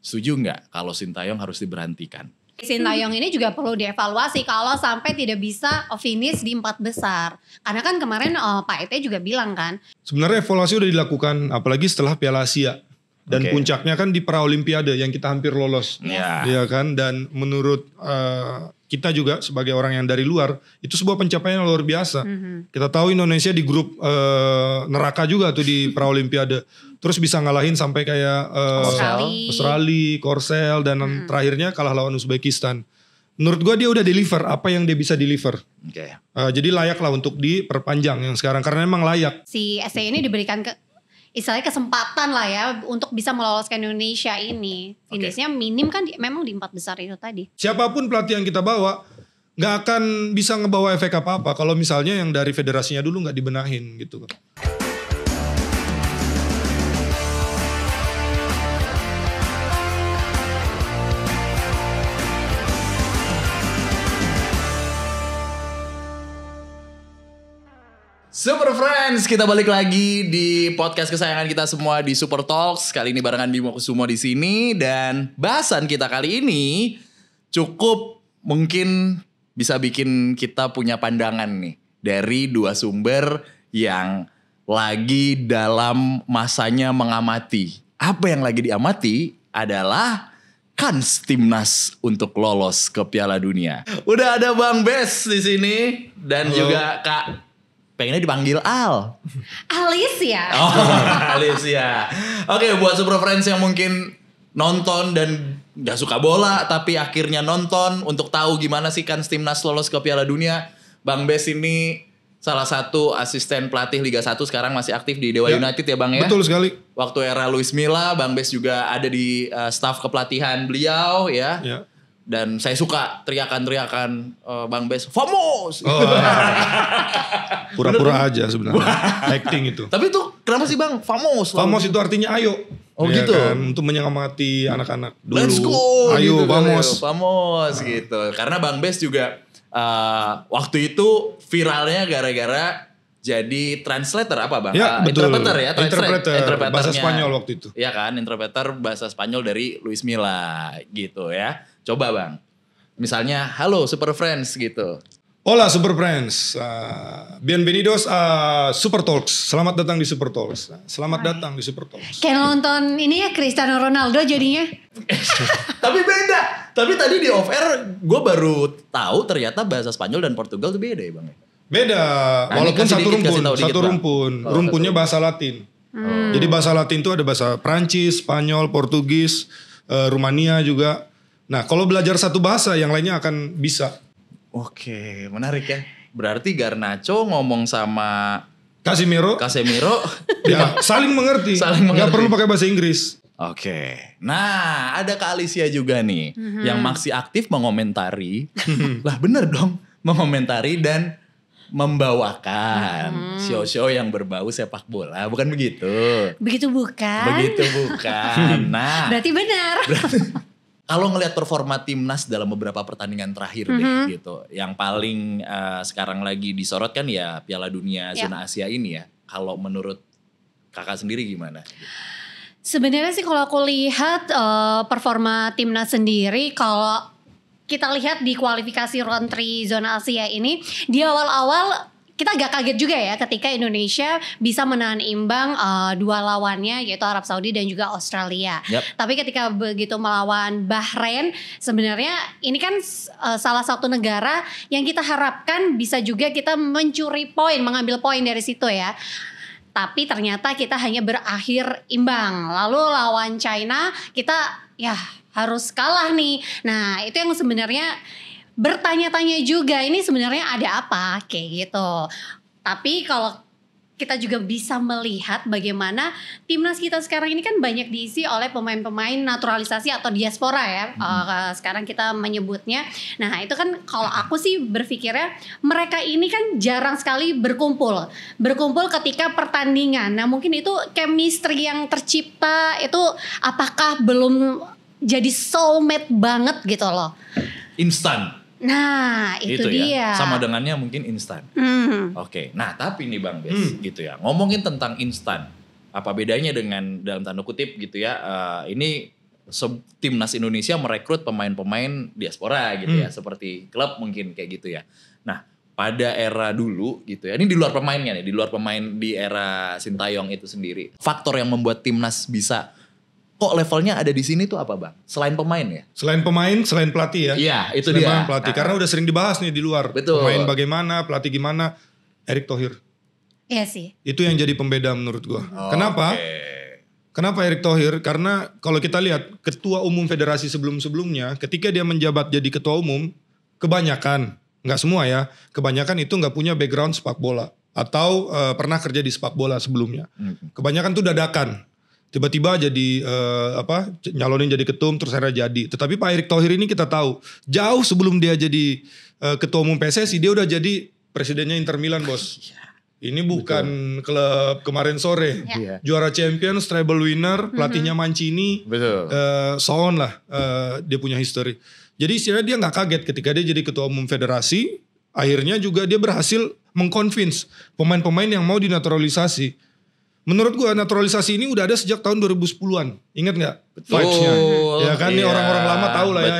setuju nggak kalau Sintayong harus diberhentikan? Sintayong ini juga perlu dievaluasi kalau sampai tidak bisa finish di 4 besar. Karena kan kemarin Pak Ete juga bilang kan. Sebenarnya evaluasi udah dilakukan apalagi setelah Piala Asia. Dan puncaknya kan di Paralimpiade yang kita hampir lolos. Ya kan, dan menurut kita juga sebagai orang yang dari luar itu sebuah pencapaian yang luar biasa. Kita tahu Indonesia di grup neraka juga tuh di Paralimpiade. Terus bisa ngalahin sampai kayak Australia, Korsel, dan terakhirnya kalah lawan Uzbekistan. Menurut gue dia udah deliver apa yang dia bisa deliver. Jadi layak lah untuk diperpanjang yang sekarang karena emang layak. Si SC ini diberikan istilahnya kesempatan lah ya untuk bisa meloloskan Indonesia ini. Finishnya minim kan memang di 4 besar itu tadi. Siapapun pelatih yang kita bawa gak akan bisa ngebawa efek apa-apa kalau misalnya yang dari federasinya dulu gak dibenahin gitu. Super Friends, kita balik lagi di podcast kesayangan kita semua di Super Talks. Kali ini barengan Bimo Kusumo di sini dan bahasan kita kali ini cukup mungkin bisa bikin kita punya pandangan nih dari dua sumber yang lagi dalam masanya mengamati. Apa yang lagi diamati adalah kans timnas untuk lolos ke Piala Dunia. Udah ada Bang Bes di sini dan juga Kak. Pengennya dipanggil Al. Alicia. Alicia. Oke, buat Super Friends yang mungkin nonton dan gak suka bola tapi akhirnya nonton untuk tahu gimana sih kan timnas lolos ke Piala Dunia. Bang Bes ini salah satu asisten pelatih Liga 1 sekarang masih aktif di Dewa United ya Bang ya. Betul sekali. Waktu era Luis Milla, Bang Bes juga ada di staf kepelatihan beliau ya. Dan saya suka teriakan-teriakan Bang Bes, Famos! Pura-pura aja sebenarnya, acting itu. Tapi itu kenapa sih Bang, Famos? Famos itu artinya ayo. Gitu? Kan? Untuk menyemangati anak-anak dulu. Let's go! Ayo, gitu, Famos. Famos gitu. Karena Bang Bes juga waktu itu viralnya gara-gara jadi translator apa Bang? Ya, betul. Interpreter ya? Interpreter bahasa Spanyol waktu itu. Iya kan, interpreter bahasa Spanyol dari Luis Milla gitu ya. Coba Bang, misalnya halo Super Friends gitu. Hola Super Friends, bienvenidos a Super Talks. Selamat datang di Super Talks. Selamat datang di Super Talks. Kayak nonton ini ya Cristiano Ronaldo jadinya. Tapi beda. Tapi tadi di off air gue baru tahu ternyata bahasa Spanyol dan Portugal tuh beda ya Bang. Beda, walaupun satu rumpun. Rumpunnya bahasa Latin. Jadi bahasa Latin itu ada bahasa Prancis, Spanyol, Portugis, Rumania juga. Nah kalau belajar satu bahasa yang lainnya akan bisa. Oke, menarik ya. Berarti Garnacho ngomong sama Casemiro ya, saling mengerti. Gak perlu pakai bahasa Inggris. Oke. Nah, ada Kak Alicia juga nih yang masih aktif mengomentari. Lah bener dong, mengomentari dan membawakan show-show yang berbau sepak bola, bukan begitu? Begitu bukan? Nah, berarti benar. Kalau ngelihat performa timnas dalam beberapa pertandingan terakhir deh gitu, yang paling sekarang lagi disorot kan ya Piala Dunia zona Asia ini ya. Kalau menurut kakak sendiri gimana? Sebenarnya sih kalau aku lihat performa timnas sendiri, kalau kita lihat di kualifikasi round 3 zona Asia ini, di awal-awal kita agak kaget juga ya ketika Indonesia bisa menahan imbang dua lawannya yaitu Arab Saudi dan juga Australia. Tapi ketika begitu melawan Bahrain, sebenarnya ini kan salah satu negara yang kita harapkan bisa juga kita mencuri poin, mengambil poin dari situ ya. Tapi ternyata kita hanya berakhir imbang. Lalu lawan China kita ya harus kalah nih. Nah itu yang sebenarnya bertanya-tanya juga ini sebenarnya ada apa kayak gitu. Tapi kalau kita juga bisa melihat bagaimana timnas kita sekarang ini kan banyak diisi oleh pemain-pemain naturalisasi atau diaspora ya. Sekarang kita menyebutnya. Nah itu kan kalau aku sih berpikirnya mereka ini kan jarang sekali berkumpul. Berkumpul ketika pertandingan. Nah mungkin itu chemistry yang tercipta itu apakah belum jadi soulmate banget gitu loh. Instan. Nah itu dia. Ya, sama dengannya mungkin instan. Oke, nah tapi nih Bang Bes gitu ya. Ngomongin tentang instan. Apa bedanya dengan dalam tanda kutip gitu ya. Ini timnas Indonesia merekrut pemain-pemain diaspora gitu ya, seperti klub mungkin kayak gitu ya. Nah, pada era dulu gitu ya, ini di luar pemainnya nih, di luar pemain di era Sintayong itu sendiri. Faktor yang membuat timnas bisa kok levelnya ada di sini tuh apa Bang? Selain pemain ya? Selain pemain, selain pelatih ya. Iya, itu selain dia. Pelatih. Karena udah sering dibahas nih di luar. Betul. Pemain bagaimana, pelatih gimana. Erick Thohir. Iya sih. Itu yang jadi pembeda menurut gua. Kenapa? Okay. Kenapa Erick Thohir? Karena kalau kita lihat ketua umum federasi sebelum-sebelumnya, ketika dia menjabat jadi ketua umum, kebanyakan, nggak semua ya, kebanyakan itu nggak punya background sepak bola atau pernah kerja di sepak bola sebelumnya. Kebanyakan tuh dadakan. Tiba-tiba jadi nyalonin jadi ketum terus akhirnya jadi. Tetapi Pak Erick Thohir ini kita tahu jauh sebelum dia jadi ketua umum PSSI dia udah jadi presidennya Inter Milan bos. Ini bukan klub kemarin sore juara Champions, treble winner, pelatihnya Mancini, so on lah dia punya history. Jadi istilahnya dia nggak kaget ketika dia jadi ketua umum federasi. Akhirnya juga dia berhasil mengconvince pemain-pemain yang mau dinaturalisasi. Menurut gua naturalisasi ini udah ada sejak tahun 2010-an. Ingat gak vibes-nya? Ya kan nih orang-orang lama tahu lah ya.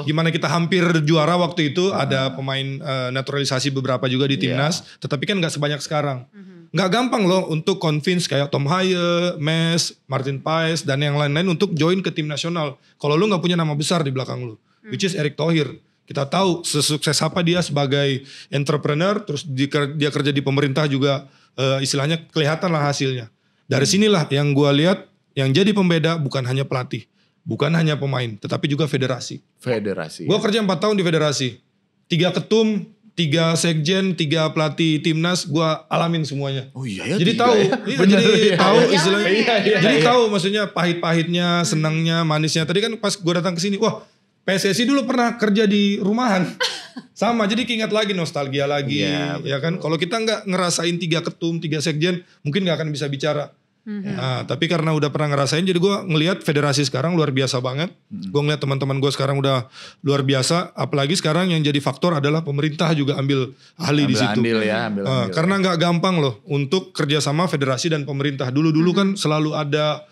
Gimana kita hampir juara waktu itu. Ada pemain naturalisasi beberapa juga di timnas. Tetapi kan gak sebanyak sekarang. Gak gampang loh untuk convince kayak Tom Haye, Mes, Martin Paes, dan yang lain-lain untuk join ke tim nasional. Kalau lu gak punya nama besar di belakang lu. Which is Erick Thohir. Kita tahu sesukses apa dia sebagai entrepreneur. Terus dia kerja di pemerintah juga. Istilahnya kelihatan lah hasilnya. Dari sinilah yang gue lihat yang jadi pembeda bukan hanya pelatih, bukan hanya pemain, tetapi juga federasi. Gue kerja 4 tahun di federasi, 3 ketum, 3 sekjen, 3 pelatih timnas, gue alamin semuanya. Oh iya ya. Jadi tahu, tahu istilahnya. Jadi tahu maksudnya pahit-pahitnya, senangnya, manisnya. Tadi kan pas gue datang ke sini, wah PSSI dulu pernah kerja di rumahan. Sama, jadi keingat lagi, nostalgia lagi, ya kan. Kalau kita nggak ngerasain 3 ketum, 3 sekjen, mungkin nggak akan bisa bicara. Nah, tapi karena udah pernah ngerasain, jadi gue ngelihat federasi sekarang luar biasa banget. Gue ngeliat teman-teman gue sekarang udah luar biasa. Apalagi sekarang yang jadi faktor adalah pemerintah juga ambil ahli di situ. Ambil. Karena nggak gampang loh untuk kerjasama federasi dan pemerintah. Dulu-dulu kan selalu ada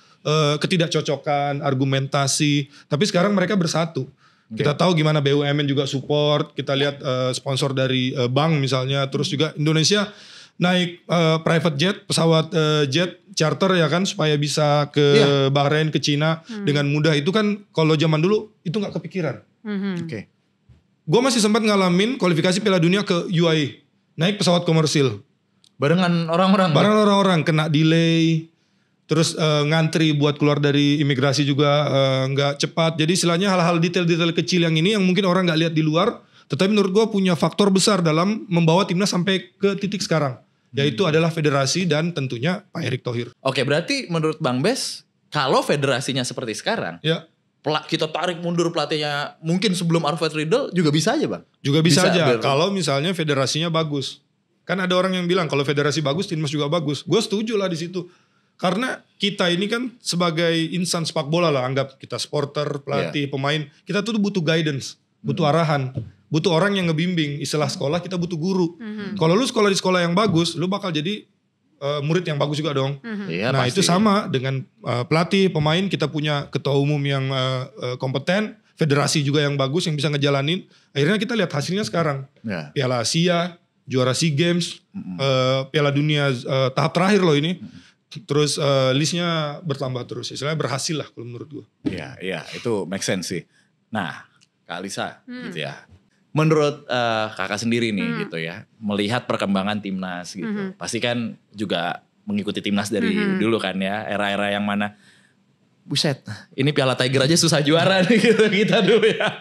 ketidakcocokan, argumentasi. Tapi sekarang mereka bersatu. Kita tahu gimana BUMN juga support, kita lihat sponsor dari bank misalnya, terus juga Indonesia naik private jet, pesawat jet charter ya kan, supaya bisa ke Bahrain, ke Cina dengan mudah. Itu kan kalau zaman dulu itu nggak kepikiran. Gue masih sempat ngalamin kualifikasi Piala Dunia ke UAE, naik pesawat komersil. Barengan orang-orang kena delay. Terus ngantri buat keluar dari imigrasi juga nggak cepat. Jadi istilahnya hal-hal detail-detail kecil yang ini yang mungkin orang nggak lihat di luar. Tetapi menurut gue punya faktor besar dalam membawa timnas sampai ke titik sekarang. Yaitu adalah federasi dan tentunya Pak Erick Thohir. Oke, berarti menurut Bang Bes, kalau federasinya seperti sekarang, kita tarik mundur pelatihnya mungkin sebelum Alfred Riedel juga bisa aja Bang? Juga bisa aja, kalau misalnya federasinya bagus. Kan ada orang yang bilang kalau federasi bagus, timnas juga bagus. Gue setuju lah di situ. Karena kita ini kan sebagai insan sepak bola lah, anggap kita supporter, pelatih, pemain, kita tuh butuh guidance, butuh arahan, butuh orang yang ngebimbing. Istilah sekolah kita butuh guru. Kalau lu sekolah di sekolah yang bagus, lu bakal jadi murid yang bagus juga dong. Nah pasti. Itu sama dengan pelatih, pemain, kita punya ketua umum yang kompeten, federasi juga yang bagus yang bisa ngejalanin. Akhirnya kita lihat hasilnya sekarang. Piala Asia, juara SEA Games, Piala Dunia tahap terakhir loh ini. Terus listnya bertambah terus, istilahnya berhasil lah kalau menurut gue. Iya itu make sense sih. Nah Kak Alisa gitu ya, menurut kakak sendiri nih gitu ya, melihat perkembangan timnas gitu, pasti kan juga mengikuti timnas dari dulu kan ya, era-era yang mana, buset, ini Piala Tiger aja susah juara nih gitu kita dulu ya.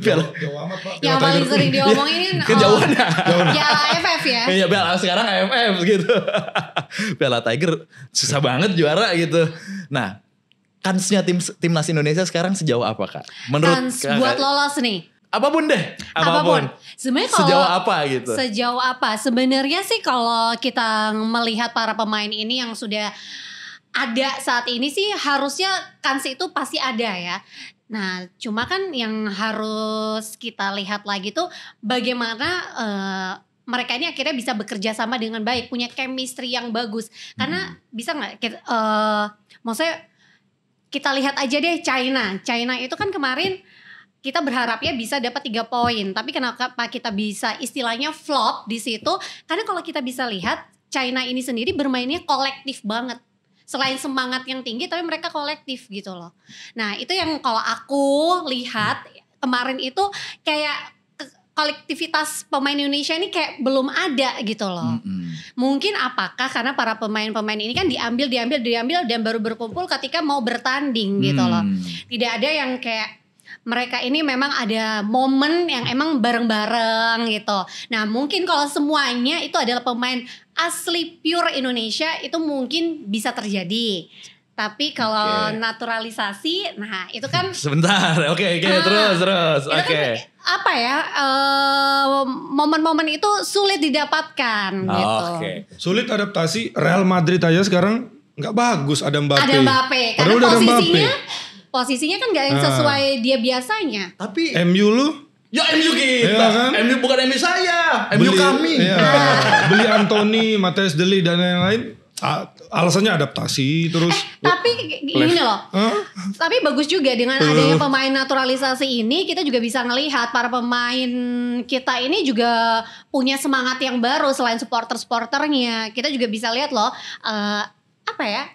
Jauh amat Pak. Yang paling sering diomongin kejauhan Piala AFF ya. Iya sekarang AFF gitu. Piala Tiger susah banget juara gitu. Nah, kansnya timnas Indonesia sekarang sejauh apa Kak? Menurut Kans buat lolos nih. Apapun deh. Sebenarnya kalau sejauh apa gitu? Sejauh apa? Sebenarnya sih kalau kita melihat para pemain ini yang sudah ada saat ini sih harusnya kans itu pasti ada ya. Nah cuma kan yang harus kita lihat lagi tuh bagaimana mereka ini akhirnya bisa bekerja sama dengan baik, punya chemistry yang bagus. Karena bisa gak, maksudnya kita lihat aja deh China itu kan kemarin kita berharapnya bisa dapat 3 poin. Tapi kenapa kita bisa istilahnya flop di situ? Karena kalau kita bisa lihat China ini sendiri bermainnya kolektif banget. Selain semangat yang tinggi tapi mereka kolektif gitu loh. Nah itu yang kalau aku lihat kemarin itu kayak kolektivitas pemain Indonesia ini kayak belum ada gitu loh. Mungkin apakah karena para pemain-pemain ini kan diambil dan baru berkumpul ketika mau bertanding gitu loh. Tidak ada yang kayak mereka ini memang ada momen yang emang bareng-bareng gitu. Nah mungkin kalau semuanya itu adalah pemain asli pure Indonesia itu mungkin bisa terjadi. Tapi kalau naturalisasi, nah itu kan sebentar, oke, terus, oke. Kan, apa ya, momen-momen itu sulit didapatkan gitu. Sulit adaptasi. Real Madrid aja sekarang nggak bagus ada Mbappe. Karena posisinya kan nggak yang sesuai dia biasanya. Tapi MU lu? Ya MU kita, ya kan? MU bukan MU saya, MU kami. Iya. Beli Anthony, Matheus De Ligt dan lain-lain. Alasannya adaptasi terus. Tapi gini loh. Tapi bagus juga dengan adanya pemain naturalisasi ini kita juga bisa ngelihat para pemain kita ini juga punya semangat yang baru selain supporter-supporternya. Kita juga bisa lihat loh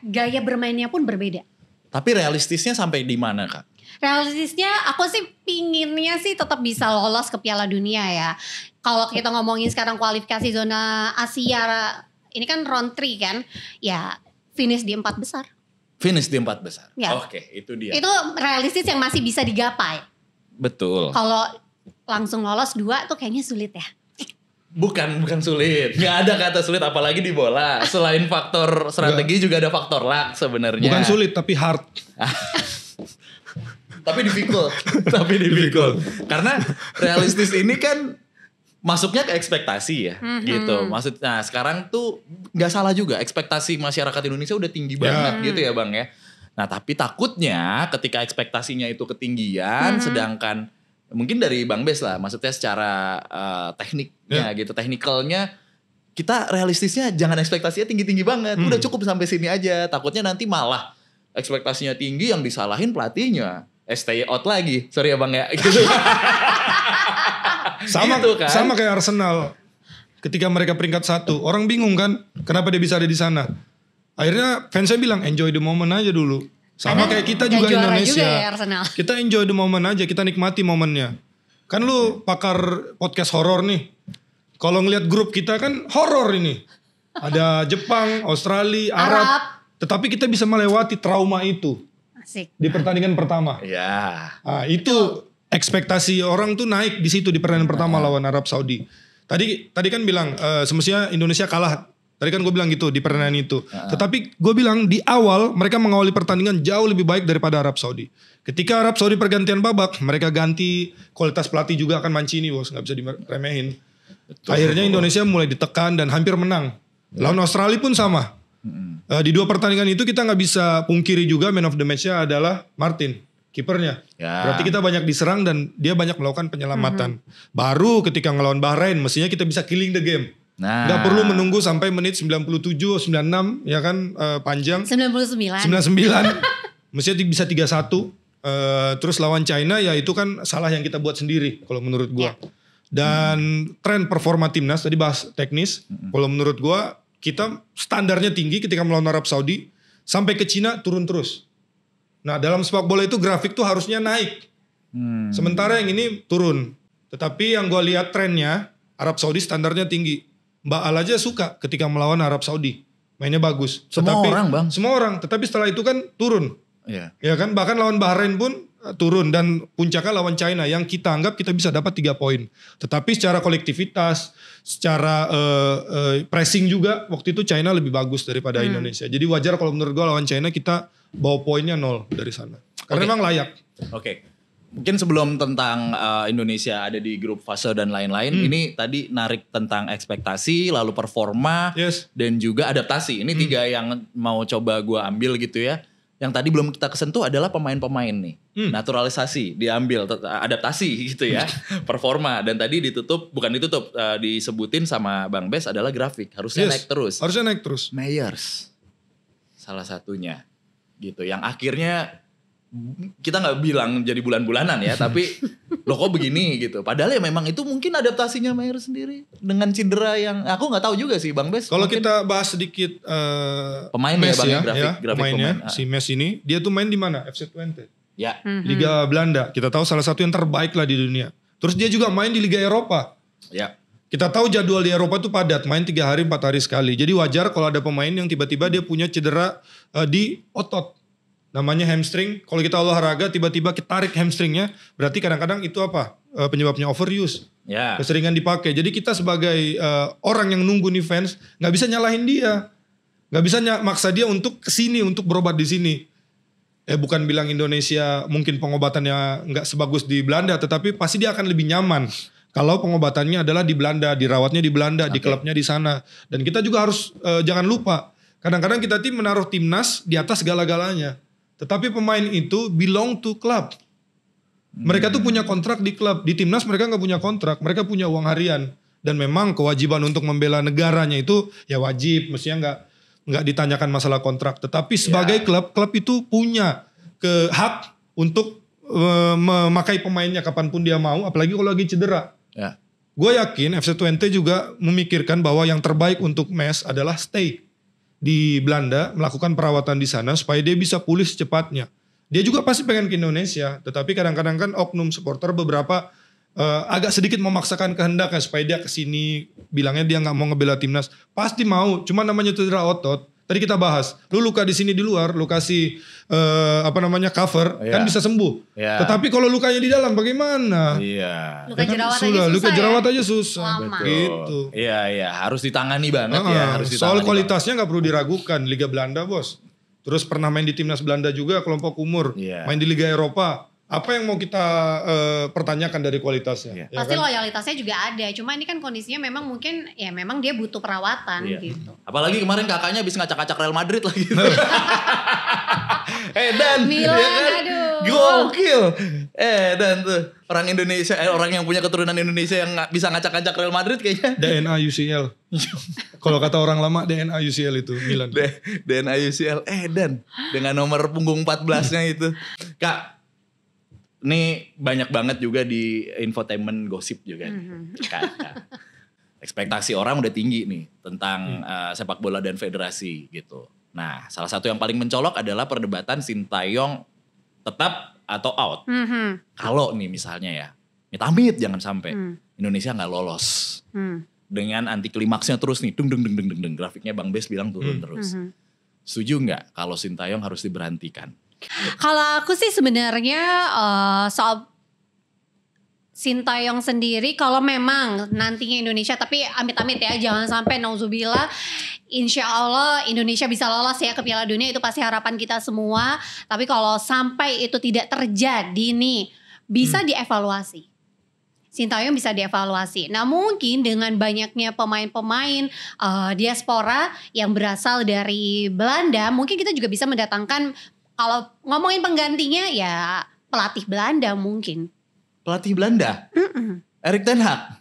gaya bermainnya pun berbeda. Tapi realistisnya sampai di mana Kak? Realistisnya aku sih pinginnya sih tetap bisa lolos ke Piala Dunia ya. Kalau kita ngomongin sekarang kualifikasi zona Asia ini kan round 3 kan, ya finish di 4 besar. Finish di 4 besar. Ya. Oke, itu dia. Itu realistis yang masih bisa digapai. Betul. Kalau langsung lolos 2 tuh kayaknya sulit ya. Bukan sulit. Nggak ada kata sulit apalagi di bola. Selain faktor strategi juga ada faktor luck sebenarnya. Bukan sulit tapi hard. Tapi difficult. Karena realistis ini kan masuknya ke ekspektasi ya, gitu. Maksudnya sekarang tuh nggak salah juga ekspektasi masyarakat Indonesia udah tinggi banget gitu ya Bang ya. Nah tapi takutnya ketika ekspektasinya itu ketinggian, sedangkan mungkin dari Bang Bes lah, maksudnya secara tekniknya gitu, teknikalnya kita realistisnya jangan ekspektasinya tinggi-tinggi banget, udah cukup sampai sini aja. Takutnya nanti malah ekspektasinya tinggi yang disalahin pelatihnya. Stay out lagi, sorry ya Bang ya. Gitu. Sama kayak Arsenal. Ketika mereka peringkat 1, orang bingung kan, kenapa dia bisa ada di sana. Akhirnya fansnya bilang enjoy the moment aja dulu. Sama kayak kita juga Indonesia. Juga ya Arsenal. Kita enjoy the moment aja, kita nikmati momennya. Kan lu pakar podcast horor nih. Kalau ngelihat grup kita kan horor ini. Ada Jepang, Australia, Arab. Tetapi kita bisa melewati trauma itu. Asik. Di pertandingan pertama. Ya. Nah, itu ekspektasi orang tuh naik di situ di pertandingan pertama lawan Arab Saudi. Tadi kan bilang semestinya Indonesia kalah. Tadi kan gue bilang gitu di pertandingan itu. Tetapi gue bilang di awal mereka mengawali pertandingan jauh lebih baik daripada Arab Saudi. Ketika Arab Saudi pergantian babak, mereka ganti kualitas pelatih juga akan Mancini, bos, nggak bisa diremehin. Akhirnya Indonesia mulai ditekan dan hampir menang. Lawan Australia pun sama. Di 2 pertandingan itu kita nggak bisa pungkiri juga man of the match-nya adalah Martin, kipernya. Berarti kita banyak diserang dan dia banyak melakukan penyelamatan. Baru ketika ngelawan Bahrain, mestinya kita bisa killing the game. Nggak perlu menunggu sampai menit 97, 96, ya kan panjang. 99. Mestinya bisa 3-1. Terus lawan China ya itu kan salah yang kita buat sendiri kalau menurut gua. Dan tren performa timnas, tadi bahas teknis. Kalau menurut gua kita standarnya tinggi ketika melawan Arab Saudi. Sampai ke Cina turun terus. Nah dalam sepak bola itu grafik tuh harusnya naik. Sementara yang ini turun. Tetapi yang gua lihat trennya Arab Saudi standarnya tinggi. Mbak Al aja suka ketika melawan Arab Saudi. Mainnya bagus. Semua orang bang. Semua orang. Tetapi setelah itu kan turun. Iya. Ya kan bahkan lawan Bahrain pun turun. Dan puncaknya lawan China. Yang kita anggap kita bisa dapat 3 poin. Tetapi secara kolektivitas. Secara pressing juga. Waktu itu China lebih bagus daripada Indonesia. Jadi wajar kalau menurut gue lawan China kita bawa poinnya 0 dari sana. Karena memang layak. Oke. Mungkin sebelum tentang Indonesia ada di grup fase dan lain-lain, ini tadi narik tentang ekspektasi, lalu performa, dan juga adaptasi. Ini 3 yang mau coba gue ambil gitu ya. Yang tadi belum kita kesentuh adalah pemain-pemain nih. Naturalisasi, diambil, adaptasi gitu ya. Performa, dan tadi disebutin sama Bang Bes adalah grafik. Harusnya naik terus. Harusnya naik terus. Meyers, salah satunya gitu. Yang akhirnya kita nggak bilang jadi bulan-bulanan ya, tapi loh kok begini gitu. Padahal ya memang itu mungkin adaptasinya Mayer sendiri dengan cedera yang aku nggak tahu juga sih Bang Bes. Kalau kita bahas sedikit pemain Mes ya Bang, ya, grafik pemainnya pemain. si Mes ini, dia tuh main di mana? FC Twente. Ya. Liga Belanda. Kita tahu salah satu yang terbaik lah di dunia. Terus dia juga main di Liga Eropa. Ya. Kita tahu jadwal di Eropa tuh padat, main 3 hari 4 hari sekali. Jadi wajar kalau ada pemain yang tiba-tiba dia punya cedera di otot. Namanya hamstring. Kalau kita olahraga tiba-tiba kita tarik hamstringnya, berarti kadang-kadang itu apa? Penyebabnya overuse. Ya. Keseringan dipakai. Jadi kita sebagai orang yang nunggu nih fans, nggak bisa nyalahin dia. Nggak bisa maksa dia untuk kesini, untuk berobat di sini. Bukan bilang Indonesia mungkin pengobatannya nggak sebagus di Belanda, tetapi pasti dia akan lebih nyaman. Kalau pengobatannya adalah di Belanda, dirawatnya di Belanda, di klubnya di sana. Dan kita juga harus jangan lupa, kadang-kadang kita tim menaruh timnas di atas segala-galanya. Tetapi pemain itu belong to club. Mereka tuh punya kontrak di klub. Di timnas mereka nggak punya kontrak, mereka punya uang harian. Dan memang kewajiban untuk membela negaranya itu ya wajib, mestinya nggak ditanyakan masalah kontrak. Tetapi sebagai klub itu punya hak untuk memakai pemainnya kapanpun dia mau, apalagi kalau lagi cedera. Ya. Gue yakin FC Twente juga memikirkan bahwa yang terbaik untuk Mes adalah stay di Belanda, melakukan perawatan di sana supaya dia bisa pulih secepatnya. Dia juga pasti pengen ke Indonesia, tetapi kadang-kadang kan oknum supporter beberapa agak sedikit memaksakan kehendaknya supaya dia kesini, bilangnya dia nggak mau ngebela timnas. Pasti mau, cuma namanya cedera otot. Tadi kita bahas, lu luka di sini di luar, lu kasih cover, kan bisa sembuh. Ya. Tetapi kalau lukanya di dalam bagaimana? Iya. Luka jerawat aja Sudah, susah luka ya? jerawat aja susah. Lama. Gitu. Iya, harus ditangani banget ya, harus ditangani. Soal kualitasnya nggak perlu diragukan, Liga Belanda bos. Terus pernah main di timnas Belanda juga, kelompok umur, main di Liga Eropa. Apa yang mau kita pertanyakan dari kualitasnya? Ya Pasti kan? loyalitasnya juga ada. Cuma ini kan kondisinya memang mungkin ya memang dia butuh perawatan gitu. Apalagi kemarin kakaknya habis ngacak-ngacak Real Madrid lagi. Dan Milan, ya kan? aduh. Gokil. Dan tuh orang Indonesia, orang yang punya keturunan Indonesia yang bisa ngacak-ngacak Real Madrid kayaknya. DNA UCL. Kalau kata orang lama DNA UCL itu Milan. DNA UCL. Dan dengan nomor punggung 14-nya itu. Kak, ini banyak banget juga di infotainment gosip juga nih. Ekspektasi orang udah tinggi nih tentang sepak bola dan federasi gitu. Nah, salah satu yang paling mencolok adalah perdebatan Sintayong tetap atau out. Kalau nih misalnya ya, amit-amit jangan sampai Indonesia nggak lolos. Dengan anti klimaksnya terus nih, dung grafiknya Bang Bes bilang turun terus. Setuju nggak kalau Sintayong harus diberhentikan? Kalau aku sih sebenarnya soal Sintayong sendiri, kalau memang nantinya Indonesia, tapi amit-amit ya, jangan sampai nauzubillah, insya Allah Indonesia bisa lolos ya ke Piala Dunia, itu pasti harapan kita semua. Tapi kalau sampai itu tidak terjadi nih, bisa dievaluasi. Sintayong bisa dievaluasi. Nah mungkin dengan banyaknya pemain-pemain diaspora yang berasal dari Belanda, mungkin kita juga bisa mendatangkan, kalau ngomongin penggantinya ya pelatih Belanda mungkin. Pelatih Belanda? Erik ten Hag?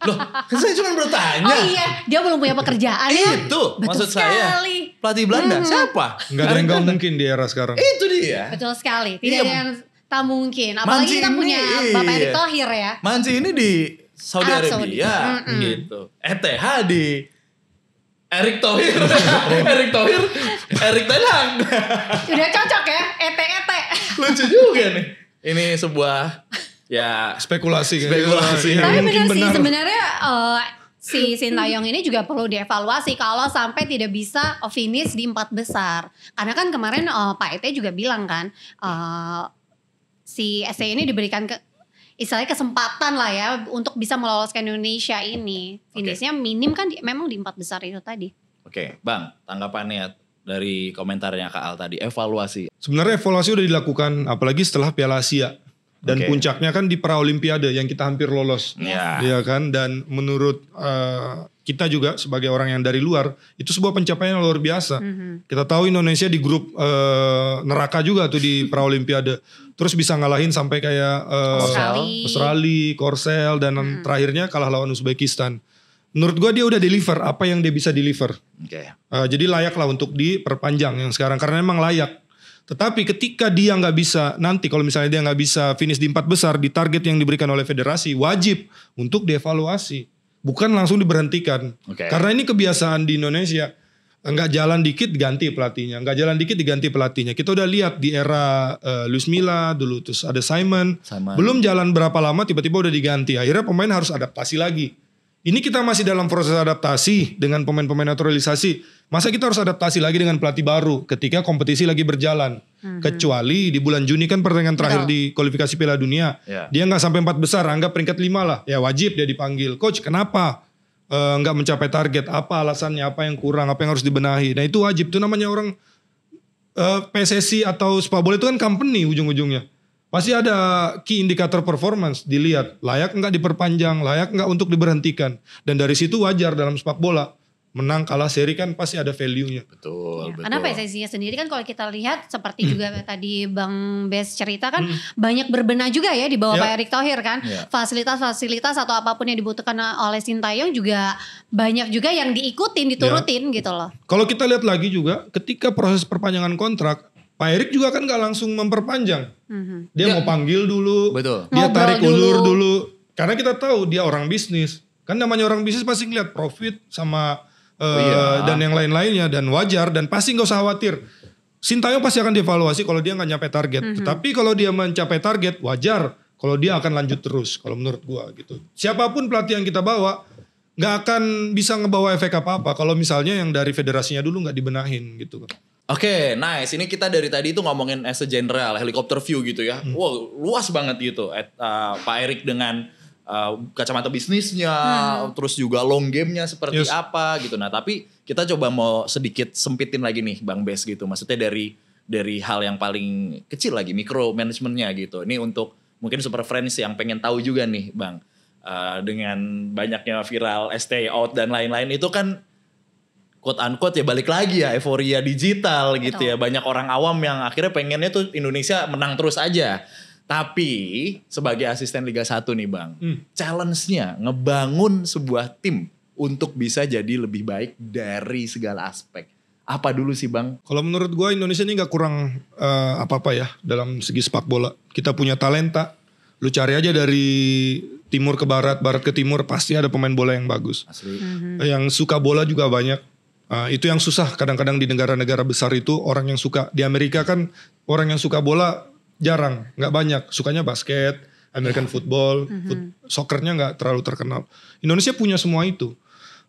Loh, kan saya cuma bertanya. Oh iya, dia belum punya pekerjaan ya. Itu Betul maksud saya. sekali. Pelatih Belanda siapa? Nggak ada yang nggak mungkin di era sekarang. Itu dia. Betul sekali, tidak Iya. ada yang tak mungkin. Apalagi kita punya Bapak Erick Thohir ya. Manci ini di Saudi Arab Arabia Saudi. gitu. ETH di Erick Thohir. Erick Thohir, Erik ten Hag. Udah cocok ya, ET. Lucu juga nih. Ini sebuah ya Spekulasi. Spekulasi. Yang Tapi mungkin benar sih benar. sebenarnya si Sintayong ini juga perlu dievaluasi kalau sampai tidak bisa finish di 4 besar. Karena kan kemarin Pak ET juga bilang kan si SC ini diberikan istilahnya kesempatan lah ya untuk bisa meloloskan Indonesia ini. Finishnya minim kan memang di 4 besar itu tadi. Oke, Bang, tanggapannya dari komentarnya Kak Al tadi, evaluasi. Sebenarnya evaluasi udah dilakukan apalagi setelah Piala Asia. Dan Oke. puncaknya kan di Paralimpiade yang kita hampir lolos. Ya. Iya kan, dan menurut kita juga sebagai orang yang dari luar itu sebuah pencapaian yang luar biasa. Kita tahu Indonesia di grup neraka juga tuh di Paralimpiade. Terus bisa ngalahin sampai kayak Australia, Korsel, dan terakhirnya kalah lawan Uzbekistan. Menurut gue dia udah deliver apa yang dia bisa deliver. Oke. Jadi layak lah untuk diperpanjang yang sekarang karena emang layak. Tetapi ketika dia nggak bisa, nanti kalau misalnya dia nggak bisa finish di 4 besar di target yang diberikan oleh federasi, wajib untuk dievaluasi, bukan langsung diberhentikan. Karena ini kebiasaan di Indonesia, nggak jalan dikit diganti pelatihnya, nggak jalan dikit diganti pelatihnya. Kita udah lihat di era Luis Milla dulu, terus ada Simon, belum jalan berapa lama tiba-tiba udah diganti. Akhirnya pemain harus adaptasi lagi. Ini kita masih dalam proses adaptasi dengan pemain-pemain naturalisasi. Masa kita harus adaptasi lagi dengan pelatih baru ketika kompetisi lagi berjalan. Kecuali di bulan Juni kan pertandingan terakhir di kualifikasi Piala Dunia. Dia nggak sampai 4 besar, anggap peringkat 5 lah. Ya wajib dia dipanggil. Coach, kenapa nggak mencapai target? Apa alasannya? Apa yang kurang? Apa yang harus dibenahi? Nah itu wajib. Itu namanya orang PSSI atau sepak bola itu kan company ujung-ujungnya. Pasti ada key indikator performance dilihat, layak nggak diperpanjang, layak nggak untuk diberhentikan. Dan dari situ wajar dalam sepak bola, menang kalah seri kan pasti ada value-nya. Betul. Karena PSSI-nya sendiri kan kalau kita lihat seperti juga tadi Bang Bes cerita kan banyak berbenah juga ya di bawah Pak Erick Thohir kan. Fasilitas-fasilitas atau apapun yang dibutuhkan oleh Sintayong juga banyak juga yang diikutin, diturutin gitu loh. Kalau kita lihat lagi juga ketika proses perpanjangan kontrak, Pak Erick juga kan gak langsung memperpanjang. Dia mau panggil dulu, dia tarik ulur dulu. Karena kita tahu dia orang bisnis. Kan namanya orang bisnis pasti ngeliat profit sama dan yang lain-lainnya. Dan wajar dan pasti gak usah khawatir. Sintayong pasti akan dievaluasi kalau dia gak nyampe target. Tetapi kalau dia mencapai target wajar kalau dia akan lanjut terus. Kalau menurut gua gitu. Siapapun pelatih yang kita bawa gak akan bisa ngebawa efek apa-apa. Kalau misalnya yang dari federasinya dulu gak dibenahin gitu. Oke, nice. Ini kita dari tadi itu ngomongin as a general, helicopter view gitu ya. Wow, luas banget gitu. Pak Erick dengan kacamata bisnisnya, terus juga long game-nya seperti apa gitu. Nah, tapi kita coba mau sedikit sempitin lagi nih Bang Bes gitu. Maksudnya dari hal yang paling kecil lagi, micro managementnya gitu. Ini untuk mungkin super friends yang pengen tahu juga nih Bang. Dengan banyaknya viral stay out dan lain-lain itu kan quote unquote ya balik lagi ya euforia digital gitu ya. Banyak orang awam yang akhirnya pengennya tuh Indonesia menang terus aja. Tapi sebagai asisten Liga 1 nih Bang, challenge-nya ngebangun sebuah tim untuk bisa jadi lebih baik dari segala aspek. Apa dulu sih Bang? Kalau menurut gue Indonesia ini gak kurang apa-apa ya dalam segi sepak bola. Kita punya talenta. Lu cari aja dari timur ke barat, barat ke timur pasti ada pemain bola yang bagus. Asli. Yang suka bola juga banyak. Itu yang susah kadang-kadang di negara-negara besar itu orang yang suka. Di Amerika kan orang yang suka bola jarang, nggak banyak. Sukanya basket, American football, soccernya nggak terlalu terkenal. Indonesia punya semua itu.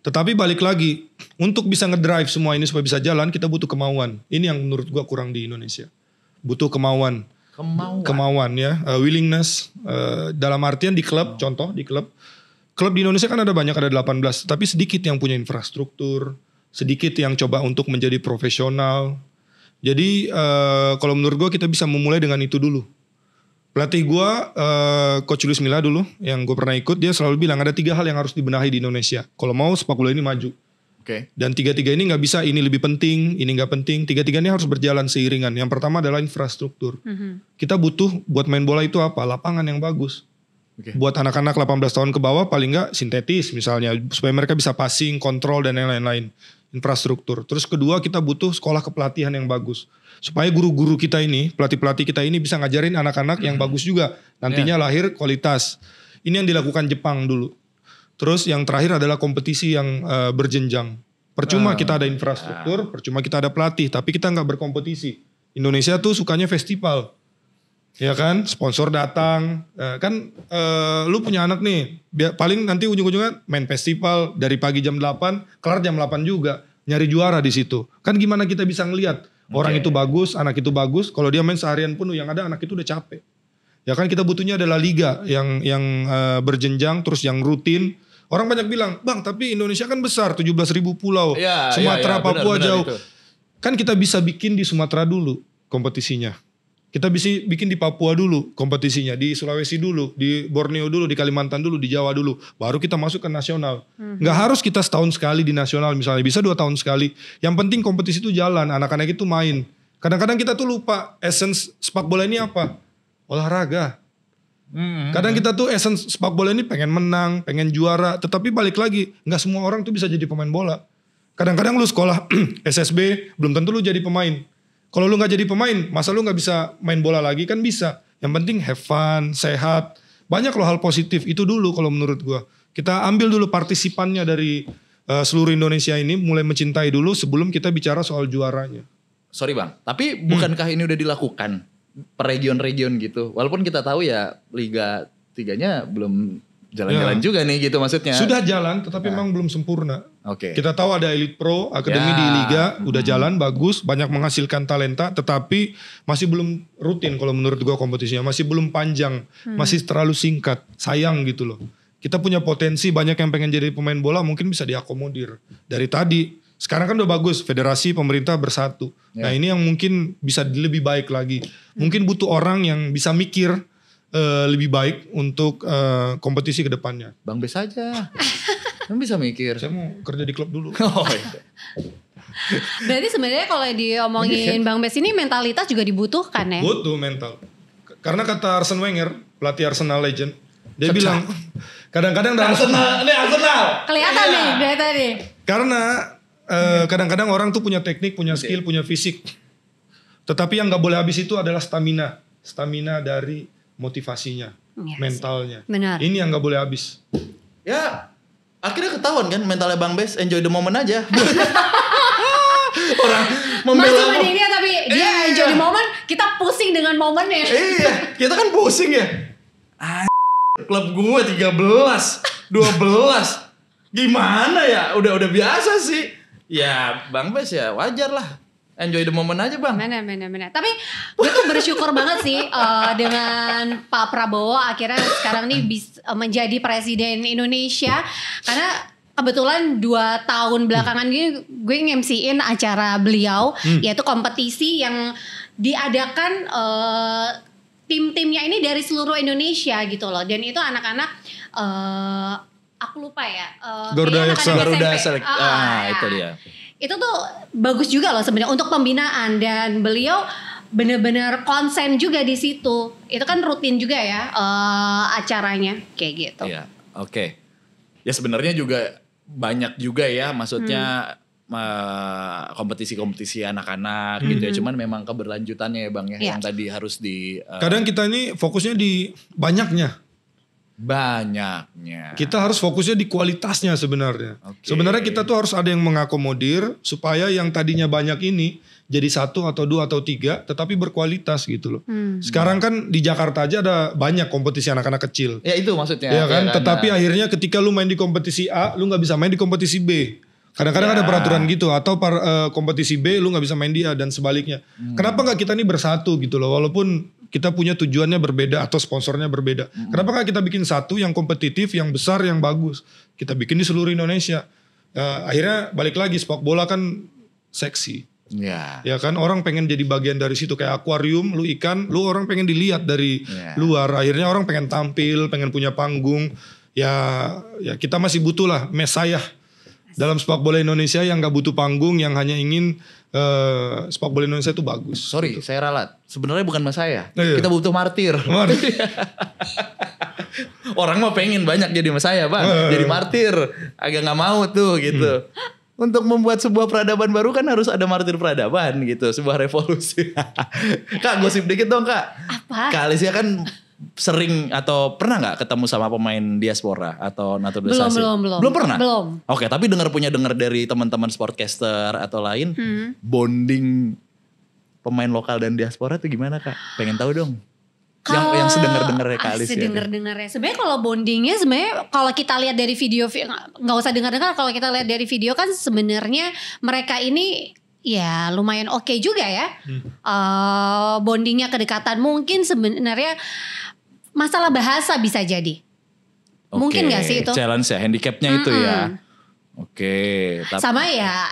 Tetapi balik lagi, untuk bisa ngedrive semua ini supaya bisa jalan, kita butuh kemauan. Ini yang menurut gua kurang di Indonesia. Butuh kemauan. Kemauan ya, willingness. Dalam artian di klub, contoh di klub. Klub di Indonesia kan ada banyak, ada 18. Tapi sedikit yang punya infrastruktur. Sedikit yang coba untuk menjadi profesional. Jadi kalau menurut gue kita bisa memulai dengan itu dulu. Pelatih gue Coach Luis Milla dulu yang gue pernah ikut, dia selalu bilang ada 3 hal yang harus dibenahi di Indonesia kalau mau sepak bola ini maju. Dan 3 ini gak bisa ini lebih penting, ini gak penting. 3 ini harus berjalan seiringan. Yang pertama adalah infrastruktur. Kita butuh buat main bola itu apa? Lapangan yang bagus. Buat anak-anak 18 tahun ke bawah paling gak sintetis misalnya. Supaya mereka bisa passing, kontrol dan yang lain-lain. Infrastruktur. Terus kedua kita butuh sekolah kepelatihan yang bagus. Supaya guru-guru kita ini, pelatih-pelatih kita ini bisa ngajarin anak-anak yang bagus juga. Nantinya lahir kualitas. Ini yang dilakukan Jepang dulu. Terus yang terakhir adalah kompetisi yang berjenjang. Percuma kita ada infrastruktur, percuma kita ada pelatih. Tapi kita gak berkompetisi. Indonesia tuh sukanya festival. Ya kan, sponsor datang, kan lu punya anak nih, paling nanti ujung-ujungnya main festival dari pagi jam 8, kelar jam 8 juga, nyari juara di situ. Kan gimana kita bisa ngelihat orang itu bagus, anak itu bagus, kalau dia main seharian penuh yang ada anak itu udah capek. Ya kan kita butuhnya adalah liga yang berjenjang, terus yang rutin. Orang banyak bilang, Bang tapi Indonesia kan besar, 17.000 pulau, Sumatera, Papua jauh. Kan kita bisa bikin di Sumatera dulu kompetisinya. Kita bisa bikin di Papua dulu kompetisinya, di Sulawesi dulu, di Borneo dulu, di Kalimantan dulu, di Jawa dulu. Baru kita masuk ke nasional. Nggak harus kita setahun sekali di nasional misalnya, bisa 2 tahun sekali. Yang penting kompetisi itu jalan, anak-anak itu main. Kadang-kadang kita tuh lupa essence sepak bola ini apa? Olahraga. Kadang kita tuh essence sepak bola ini pengen menang, pengen juara. Tetapi balik lagi, nggak semua orang tuh bisa jadi pemain bola. Kadang-kadang lu sekolah SSB, belum tentu lu jadi pemain. Kalau lu nggak jadi pemain, masa lu nggak bisa main bola lagi? Kan bisa. Yang penting have fun, sehat. Banyak loh hal positif itu dulu kalau menurut gua. Kita ambil dulu partisipannya dari seluruh Indonesia ini, mulai mencintai dulu sebelum kita bicara soal juaranya. Sorry Bang, tapi bukankah ini udah dilakukan per region-region gitu? Walaupun kita tahu ya Liga 3-nya belum jalan-jalan juga nih gitu maksudnya. Sudah jalan tetapi memang belum sempurna. Oke. Kita tahu ada Elite Pro, Akademi di Liga udah jalan bagus, banyak menghasilkan talenta tetapi masih belum rutin kalau menurut gua kompetisinya, masih belum panjang, masih terlalu singkat. Sayang gitu loh. Kita punya potensi, banyak yang pengen jadi pemain bola mungkin bisa diakomodir. Dari tadi, sekarang kan udah bagus, federasi, pemerintah bersatu. Nah ini yang mungkin bisa lebih baik lagi. Mungkin butuh orang yang bisa mikir lebih baik untuk kompetisi ke depannya. Bang Bes aja. Kan bisa mikir. Saya mau kerja di klub dulu. Oh iya. Berarti sebenarnya kalau diomongin Bang Bes ini mentalitas juga dibutuhkan ya? Butuh mental. Karena kata Arsene Wenger, pelatih Arsenal legend, dia bilang kadang-kadang dalam Arsenal, ini Arsenal. Kelihatan nih dari tadi. Karena kadang-kadang orang tuh punya teknik, punya skill, punya fisik. Tetapi yang nggak boleh habis itu adalah stamina. Stamina dari motivasinya, mentalnya. Benar. Ini yang nggak boleh habis. Ya, akhirnya ketahuan kan mentalnya Bang Bes, enjoy the moment aja. Orang membela. Masih dia tapi dia enjoy the moment, kita pusing dengan momennya. Iya, kita kan pusing ya. Klub gue 13, 12. Gimana ya? Udah biasa sih. Ya, Bang Bes ya wajar lah. Enjoy the moment aja Bang. Mana. Tapi gue tuh bersyukur banget sih dengan Pak Prabowo akhirnya sekarang nih bisa menjadi presiden Indonesia. Karena kebetulan 2 tahun belakangan ini gue nge-MC-in acara beliau. Yaitu kompetisi yang diadakan tim-timnya ini dari seluruh Indonesia gitu loh. Dan itu anak-anak aku lupa ya. Garuda Select. Itu dia. Itu tuh bagus juga loh sebenarnya untuk pembinaan dan beliau benar-benar konsen juga di situ. Itu kan rutin juga ya acaranya kayak gitu. Iya, oke. Ya sebenarnya juga banyak juga ya maksudnya kompetisi-kompetisi anak-anak gitu ya. Cuman memang keberlanjutannya ya Bang ya yang tadi harus di kadang kita ini fokusnya di banyaknya. Kita harus fokusnya di kualitasnya sebenarnya. Sebenarnya kita tuh harus ada yang mengakomodir supaya yang tadinya banyak ini jadi 1 atau 2 atau 3 tetapi berkualitas gitu loh. Sekarang kan di Jakarta aja ada banyak kompetisi anak-anak kecil. Ya itu maksudnya. Ya kan, tetapi akhirnya ketika lu main di kompetisi A, lu nggak bisa main di kompetisi B. Kadang-kadang ada peraturan gitu atau kompetisi B lu nggak bisa main di A dan sebaliknya. Kenapa nggak kita ini bersatu gitu loh, walaupun kita punya tujuannya berbeda atau sponsornya berbeda. Kenapa nggak kita bikin satu yang kompetitif, yang besar, yang bagus? Kita bikin di seluruh Indonesia. Akhirnya balik lagi, sepak bola kan seksi. Ya kan, orang pengen jadi bagian dari situ. Kayak akuarium, lu ikan, lu orang pengen dilihat dari luar. Akhirnya orang pengen tampil, pengen punya panggung. Ya kita masih butuh lah mesayah dalam sepak bola Indonesia yang nggak butuh panggung, yang hanya ingin sepak bola Indonesia itu bagus. Sorry, gitu. saya ralat. Sebenarnya bukan mas saya. Kita butuh martir. Orang mah pengen banyak jadi mas saya Bang. Jadi martir. Agak gak mau tuh gitu. Untuk membuat sebuah peradaban baru kan harus ada martir peradaban gitu. Sebuah revolusi. Kak, gosip dikit dong Kak. Apa? Kak Alicia kan sering atau pernah nggak ketemu sama pemain diaspora atau naturalisasi? Belum pernah? Belum. Oke, tapi dengar dari teman-teman sportcaster atau lain, bonding pemain lokal dan diaspora itu gimana Kak? Pengen tahu dong. Yang sedengar-dengarnya Kak Alicia. Sedengar-dengarnya. Sebenarnya kalau bondingnya sebenarnya kalau kita lihat dari video, nggak usah dengar-dengar, kalau kita lihat dari video kan sebenarnya mereka ini ya lumayan oke juga ya. Bondingnya, kedekatan mungkin sebenarnya masalah bahasa bisa jadi. Mungkin gak sih itu? Challenge ya, handicapnya itu ya. Sama ya,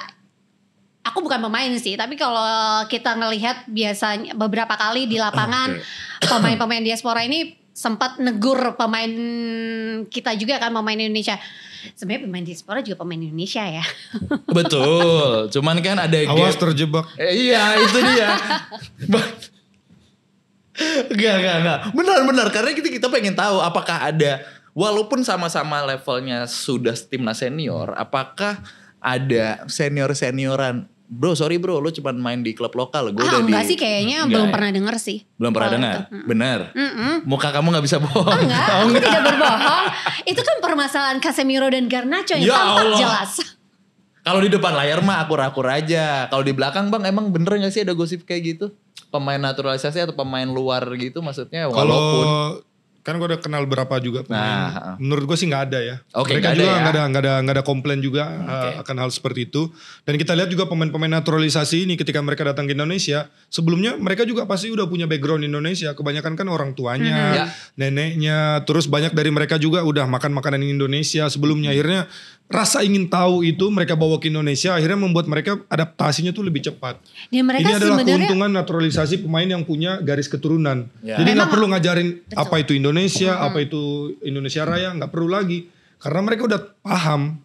aku bukan pemain sih, tapi kalau kita ngelihat biasanya beberapa kali di lapangan pemain-pemain diaspora ini sempat negur pemain kita juga kan, pemain Indonesia. Sebenarnya pemain diaspora juga pemain Indonesia ya. Betul, cuman kan ada awas terjebak. Iya itu dia. Enggak. Benar. Karena kita pengen tahu apakah ada, walaupun sama-sama levelnya sudah timnas senior, apakah ada senior-senioran Bro, sorry bro, lu cuma main di klub lokal. Gue udah enggak sih kayaknya belum pernah denger sih. Belum pernah dengar? Bener? Muka kamu gak bisa bohong. Enggak, aku tidak berbohong. Itu kan permasalahan Casemiro dan Garnacho yang tampak jelas. Kalau di depan layar mah akur-akur aja. Kalau di belakang bang, emang bener gak sih ada gosip kayak gitu? Pemain naturalisasi atau pemain luar gitu maksudnya? Kalau kan gue udah kenal berapa juga pemain. Menurut gue sih nggak ada ya. Mereka juga nggak ada komplain juga akan hal seperti itu. Dan kita lihat juga pemain-pemain naturalisasi ini ketika mereka datang ke Indonesia, sebelumnya mereka juga pasti udah punya background Indonesia. Kebanyakan kan orang tuanya, neneknya, terus banyak dari mereka juga udah makan makanan Indonesia sebelumnya. Akhirnya rasa ingin tahu itu mereka bawa ke Indonesia, akhirnya membuat mereka adaptasinya tuh lebih cepat. Dan mereka ini adalah keuntungan naturalisasi pemain yang punya garis keturunan. Jadi nggak perlu ngajarin apa itu Indonesia, apa itu Indonesia Raya, nggak perlu lagi. Karena mereka udah paham.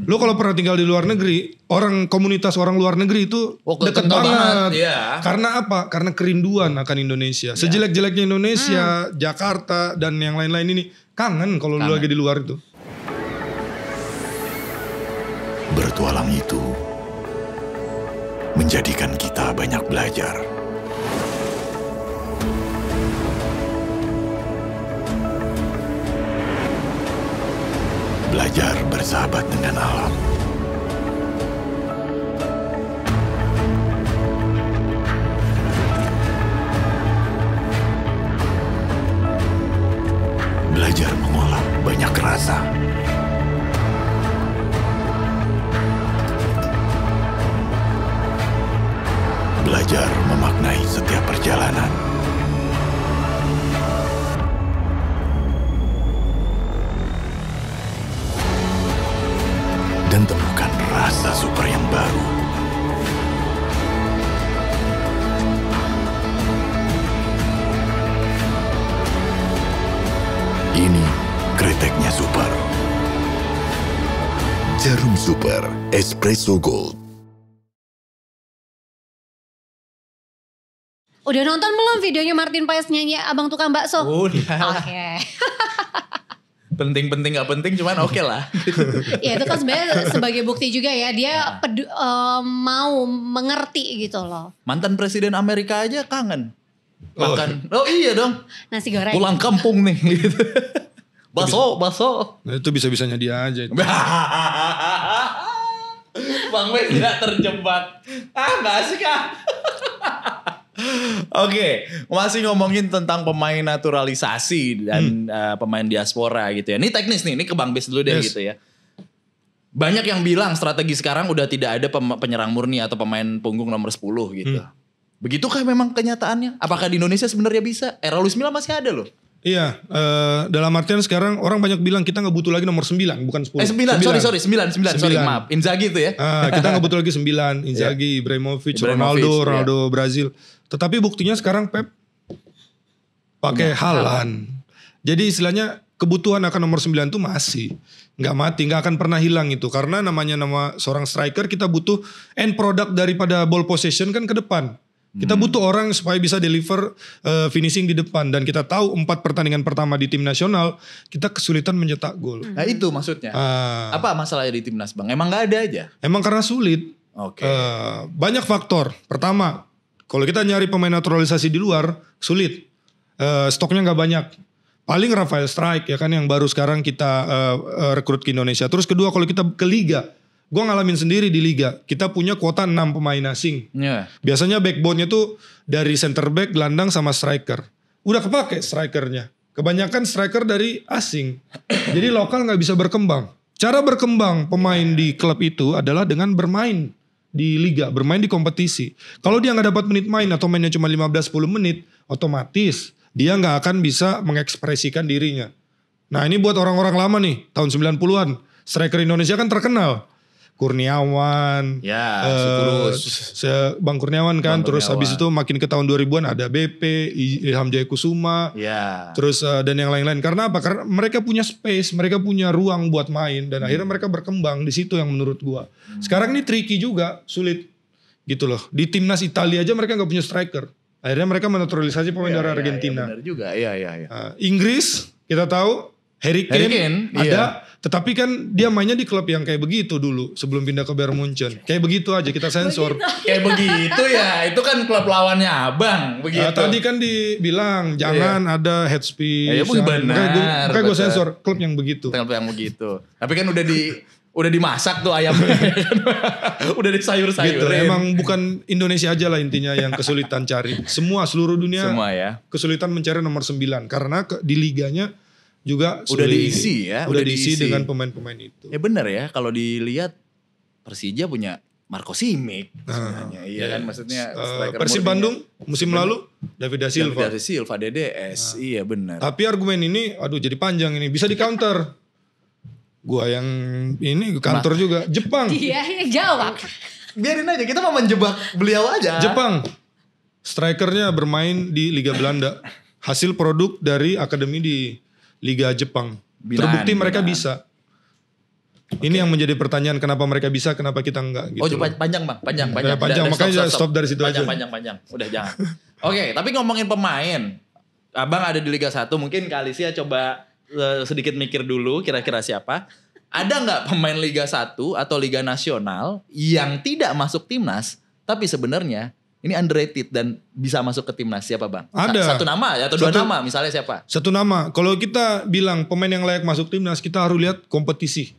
Lo kalau pernah tinggal di luar negeri, komunitas orang luar negeri itu dekat banget. Karena apa? Karena kerinduan akan Indonesia. Sejelek-jeleknya Indonesia, Jakarta dan yang lain-lain ini kangen kalau lo lagi di luar itu. Bertualang itu menjadikan kita banyak belajar. Belajar bersahabat dengan alam. Belajar mengolah banyak rasa. Belajar memaknai setiap perjalanan. Dan temukan rasa super yang baru. Ini kreteknya super. Jarum Super Espresso Gold. Udah nonton belum videonya Martin Paes nyanyi Abang Tukang Bakso? Udah. Oke. Penting-penting gak penting cuman oke lah. Ya itu kan sebenarnya sebagai bukti juga ya. Dia mau mengerti gitu loh. Mantan presiden Amerika aja kangen. Makan. Oh iya dong. Nasi goreng. Pulang kampung nih gitu. Bakso. Nah, itu bisa-bisanya dia aja. Itu. Bang Wes tidak terjebak. Gak asik Oke, masih ngomongin tentang pemain naturalisasi dan pemain diaspora gitu ya. Ini teknis nih, ini ke Bang Bes dulu deh gitu ya. Banyak yang bilang strategi sekarang udah tidak ada penyerang murni atau pemain punggung nomor 10 gitu. Begitukah memang kenyataannya? Apakah di Indonesia sebenarnya bisa? Era Luis Milla masih ada loh. Iya, dalam artian sekarang orang banyak bilang kita nggak butuh lagi nomor 9, bukan 10. 9, sorry maaf. Inzaghi itu ya. Kita nggak butuh lagi 9, Inzaghi, Ibrahimovic, Ronaldo Brazil. Tetapi buktinya sekarang Pep pakai Haaland. Jadi istilahnya kebutuhan akan nomor 9 itu masih nggak mati, nggak akan pernah hilang itu. Karena nama seorang striker kita butuh end product daripada ball possession kan ke depan. Kita butuh orang supaya bisa deliver finishing di depan. Dan kita tahu 4 pertandingan pertama di tim nasional kita kesulitan mencetak gol. Nah itu maksudnya. Apa masalahnya di timnas Bang? Emang gak ada aja? Emang karena sulit. Banyak faktor. Pertama, kalau kita nyari pemain naturalisasi di luar sulit. Stoknya gak banyak. Paling Rafael Strike ya kan yang baru sekarang kita rekrut ke Indonesia. Terus kedua kalau kita ke Liga. Gue ngalamin sendiri di Liga. Kita punya kuota 6 pemain asing. Biasanya backbone-nya tuh dari center back, gelandang sama striker. Udah kepake strikernya. Kebanyakan striker dari asing. Jadi lokal gak bisa berkembang. Cara berkembang pemain di klub itu adalah dengan bermain di Liga. Bermain di kompetisi. Kalau dia gak dapat menit main atau mainnya cuma 15-10 menit. Otomatis dia gak akan bisa mengekspresikan dirinya. Nah ini buat orang-orang lama nih. Tahun 90-an. Striker Indonesia kan terkenal. Kurniawan, Bang Kurniawan kan, terus habis itu makin ke tahun 2000-an ada BP, Ilham Jaya Kusuma, terus dan yang lain-lain. Karena apa? Karena mereka punya space, mereka punya ruang buat main dan akhirnya mereka berkembang di situ yang menurut gua. Sekarang ini tricky juga, sulit gitu loh. Di timnas Italia aja mereka nggak punya striker. Akhirnya mereka menaturalisasi pemain dari Argentina. Benar juga, iya. Inggris kita tahu Harry Kane ada, iya. tetapi kan dia mainnya di klub yang kayak begitu dulu sebelum pindah ke Bayern Munchen. Kayak begitu aja kita sensor. Kayak begitu ya, itu kan klub lawannya abang, begitu. Tadi kan dibilang jangan ada head speech. Iya, benar. Makanya gue sensor klub yang begitu. Klub yang begitu. Tapi kan udah dimasak tuh ayamnya. Udah disayur-sayurin. Gitu. Emang bukan Indonesia aja lah intinya yang kesulitan cari. Seluruh dunia Semua ya. kesulitan mencari nomor 9 karena di liganya juga Udah diisi ya. Udah diisi dengan pemain-pemain itu. Ya benar ya, kalau dilihat Persija punya Marco Simic sebenarnya. Iya kan, maksudnya striker Persib murninya. Bandung musim lalu David da Silva. David da Silva, DDS. Iya benar. Tapi argumen ini aduh jadi panjang ini, bisa di counter. Gua yang ini kantor juga Jepang. Dia yang jawab. Biarin aja, kita mau menjebak beliau aja. Jepang. Strikernya bermain di Liga Belanda. Hasil produk dari akademi di Liga Jepang. Terbukti mereka bisa. Ini yang menjadi pertanyaan, kenapa mereka bisa, kenapa kita enggak gitu. Oh, panjang Bang, panjang. Panjang, makanya stop dari situ aja. Panjang. Udah jangan. Oke, tapi ngomongin pemain. Abang ada di Liga 1, mungkin Kak Alicia coba sedikit mikir dulu kira-kira siapa. Ada nggak pemain Liga 1 atau Liga Nasional yang tidak masuk timnas, tapi sebenarnya ini underrated dan bisa masuk ke timnas, siapa Bang? Ada. Satu nama atau dua nama misalnya siapa? Satu nama. Kalau kita bilang pemain yang layak masuk timnas, kita harus lihat kompetisi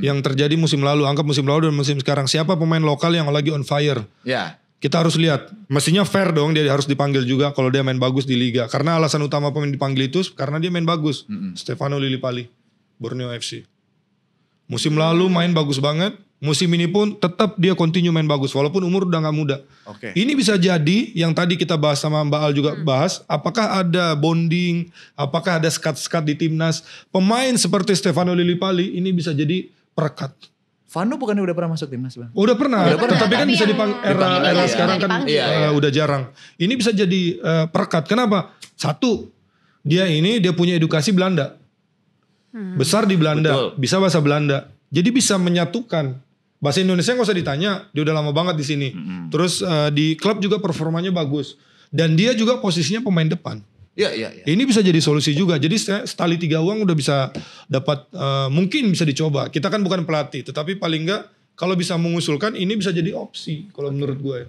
yang terjadi musim lalu. Anggap musim lalu dan musim sekarang. Siapa pemain lokal yang lagi on fire? Ya. Kita harus lihat. Mestinya fair dong, dia harus dipanggil juga kalau dia main bagus di liga. Karena alasan utama pemain dipanggil itu karena dia main bagus. Stefano Lillipali, Borneo FC. Musim lalu main bagus banget. Musim ini pun tetap dia continue main bagus walaupun umur udah gak muda. Oke. Ini bisa jadi yang tadi kita bahas sama Mbak Al juga bahas, apakah ada bonding, apakah ada skat-skat di timnas. Pemain seperti Stefano Lillipali ini bisa jadi perekat. Vano bukannya udah pernah masuk timnas Bang? Udah pernah, tetapi kan bisa yang era ini sekarang kan dipanggil. udah jarang. Ini bisa jadi perekat. Kenapa? Satu, dia punya edukasi Belanda. Besar di Belanda, Betul. bisa bahasa Belanda. Jadi bisa menyatukan. Bahasa Indonesia nggak usah ditanya, dia udah lama banget di sini. Terus di klub juga performanya bagus. Dan dia juga posisinya pemain depan. Iya. Ini bisa jadi solusi juga. Jadi setali 3 uang udah bisa dapat, mungkin bisa dicoba. Kita kan bukan pelatih, tetapi paling enggak kalau bisa mengusulkan ini bisa jadi opsi kalau menurut gue.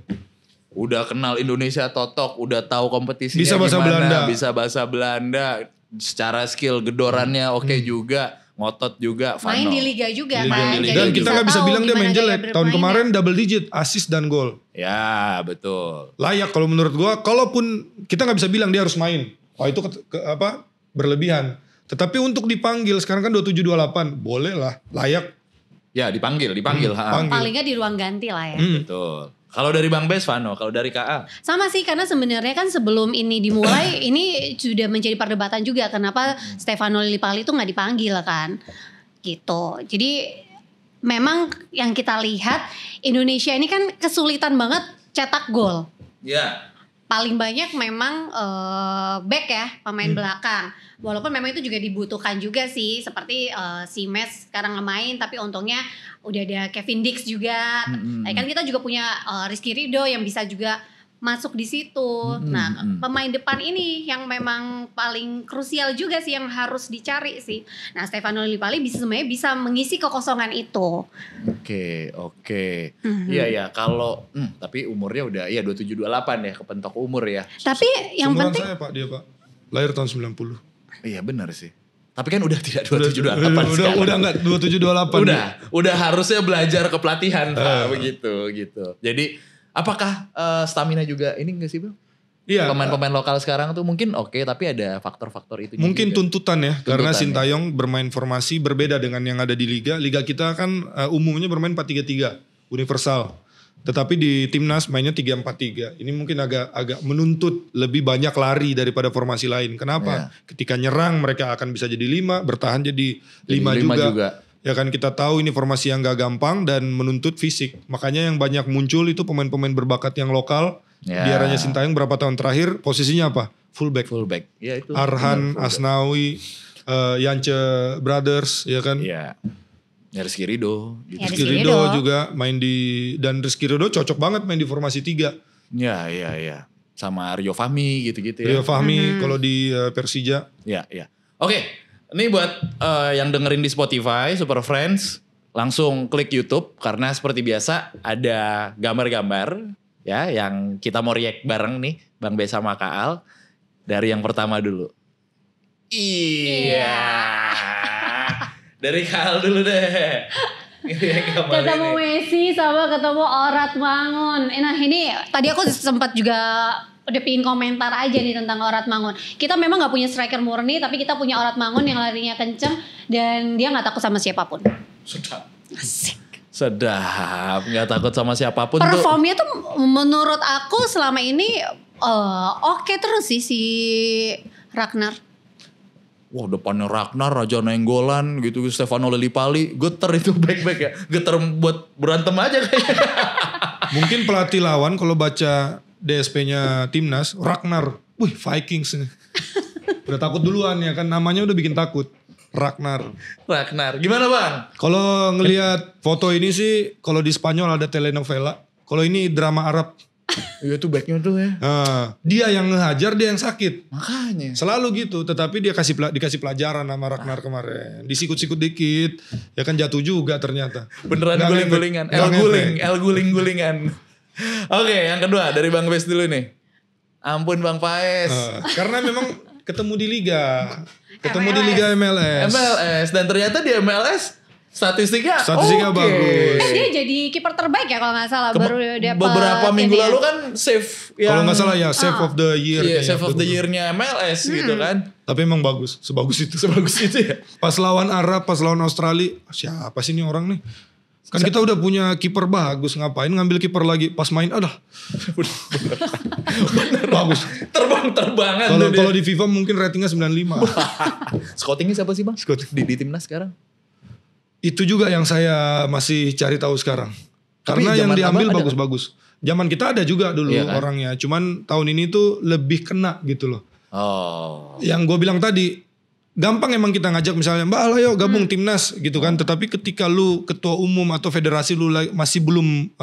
Udah kenal Indonesia totok, udah tahu kompetisinya Bisa bahasa gimana, Belanda. bisa bahasa Belanda, secara skill gedorannya oke juga, ngotot juga. Vano. Main di liga juga Di liga, kan. di liga. Jadi Dan kita nggak bisa tahu bilang dia main gimana jelek. gaya Tahun bermainnya. kemarin double digit, assist dan gol. Ya betul. Layak kalau menurut gue. Kalaupun kita nggak bisa bilang dia harus main. Wah itu berlebihan. Tetapi untuk dipanggil sekarang kan 27-28, boleh lah, layak. Ya dipanggil. Panggil. Paling nggak di ruang ganti lah ya. Betul. Kalau dari Bang Bes, Vano. Kalau dari KA. Sama sih, karena sebenarnya kan sebelum ini dimulai ini sudah menjadi perdebatan juga kenapa Stefano Lillipali itu nggak dipanggil kan, gitu. Jadi memang yang kita lihat Indonesia ini kan kesulitan banget cetak gol. Ya. Paling banyak memang back ya, pemain belakang. Walaupun memang itu juga dibutuhkan juga sih, seperti si Mes sekarang ngemain, tapi untungnya udah ada Kevin Dix juga. Kan kita juga punya Rizky Ridho yang bisa juga masuk di situ. Nah, pemain depan ini yang memang paling krusial juga sih yang harus dicari sih. Nah, Stefano Lillipali sebenarnya bisa mengisi kekosongan itu. Oke. Iya. Kalau tapi umurnya udah 27-28 ya, kepentok umur ya. Tapi yang Seumuran penting saya Pak, dia Pak. Lahir tahun 90. Iya benar sih. Tapi kan udah tidak 27-28 sekarang. Udah enggak 27-28. Udah harusnya belajar kepelatihan Pak, begitu. Jadi apakah stamina juga ini enggak sih Bang? Iya. Pemain-pemain lokal sekarang tuh mungkin oke, tapi ada faktor-faktor itu Mungkin juga. tuntutan ya, karena Tuntutan, Sintayong bermain formasi berbeda dengan yang ada di Liga. Liga kita kan umumnya bermain 4-3-3, universal. Tetapi di timnas mainnya 3-4-3. Ini mungkin agak menuntut lebih banyak lari daripada formasi lain. Kenapa? Ketika nyerang mereka akan bisa jadi 5, bertahan jadi 5 juga. Ya kan kita tahu ini formasi yang gak gampang dan menuntut fisik. Makanya yang banyak muncul itu pemain-pemain berbakat yang lokal. Ya. Di eranya Sintayong berapa tahun terakhir posisinya apa? Fullback. Ya itu. Arhan, Asnawi, Yance Brothers, ya kan? Iya. Ya Rizky Ridho. Gitu. Ya, Rizky Ridho juga main dan Rizky Ridho cocok banget main di formasi 3. Iya. Sama Rio Fahmi gitu-gitu ya. Rio Fahmi kalau di Persija. Iya. Oke. Ini buat yang dengerin di Spotify, Super Friends, langsung klik YouTube karena seperti biasa ada gambar-gambar ya yang kita mau react bareng nih, Bang Bes sama Kak Al. Dari yang pertama dulu. Iya. Dari Kak Al dulu deh. Ketemu Messi sama ketemu Orat Mangun. Nah ini tadi aku sempat juga udah pingin komentar aja nih tentang Orat Mangun. Kita memang gak punya striker murni, tapi kita punya Orat Mangun yang larinya kenceng dan dia gak takut sama siapapun. Sedap. Asik. Sedap, gak takut sama siapapun. Performnya tuh menurut aku selama ini oke terus sih si Ragnar. Wah depannya Ragnar, Raja Nainggolan gitu, Stefano Lillipali, geter itu back-back ya. Geter buat berantem aja kayaknya. Mungkin pelatih lawan kalau baca DSP-nya Timnas, Ragnar, wih Vikings nih. Udah takut duluan ya kan, namanya udah bikin takut. Ragnar. Gimana Bang? Kalau ngelihat foto ini sih, kalau di Spanyol ada telenovela. Kalau ini drama Arab. Iya tuh backnya tuh ya. Dia yang ngehajar, dia yang sakit. Makanya. Selalu gitu, tetapi dia dikasih pelajaran sama Ragnar kemarin. Disikut-sikut dikit, ya kan jatuh juga ternyata. Beneran guling-gulingan. El guling-gulingan. Oke, yang kedua dari Bang Bes dulu nih. Ampun Bang Paes. Karena memang ketemu di Liga. Ketemu di Liga MLS. Dan ternyata di MLS statistiknya bagus. Dia jadi kiper terbaik ya kalau nggak salah. Baru dapat beberapa minggu lalu kan save yang kalau nggak salah ya save of the year. Iya, save of the year-nya MLS gitu kan. Tapi emang bagus, sebagus itu ya. Pas lawan Arab, pas lawan Australia, siapa sih ini orang nih? Kan kita udah punya kiper bagus, ngapain ngambil kiper lagi? Pas main, Bener. Bagus. Terbangan. Kalau di FIFA mungkin ratingnya 95. Scoutingnya siapa sih Bang? Di timnas sekarang? Itu juga yang saya masih cari tahu sekarang. Tapi Karena yang diambil ada bagus-bagus. Zaman kita ada juga dulu orangnya. Cuman tahun ini tuh lebih kena gitu loh. Oh. Yang gue bilang tadi, gampang emang kita ngajak misalnya, Mbak ayo gabung timnas gitu kan. Tetapi ketika lu ketua umum atau federasi lu masih belum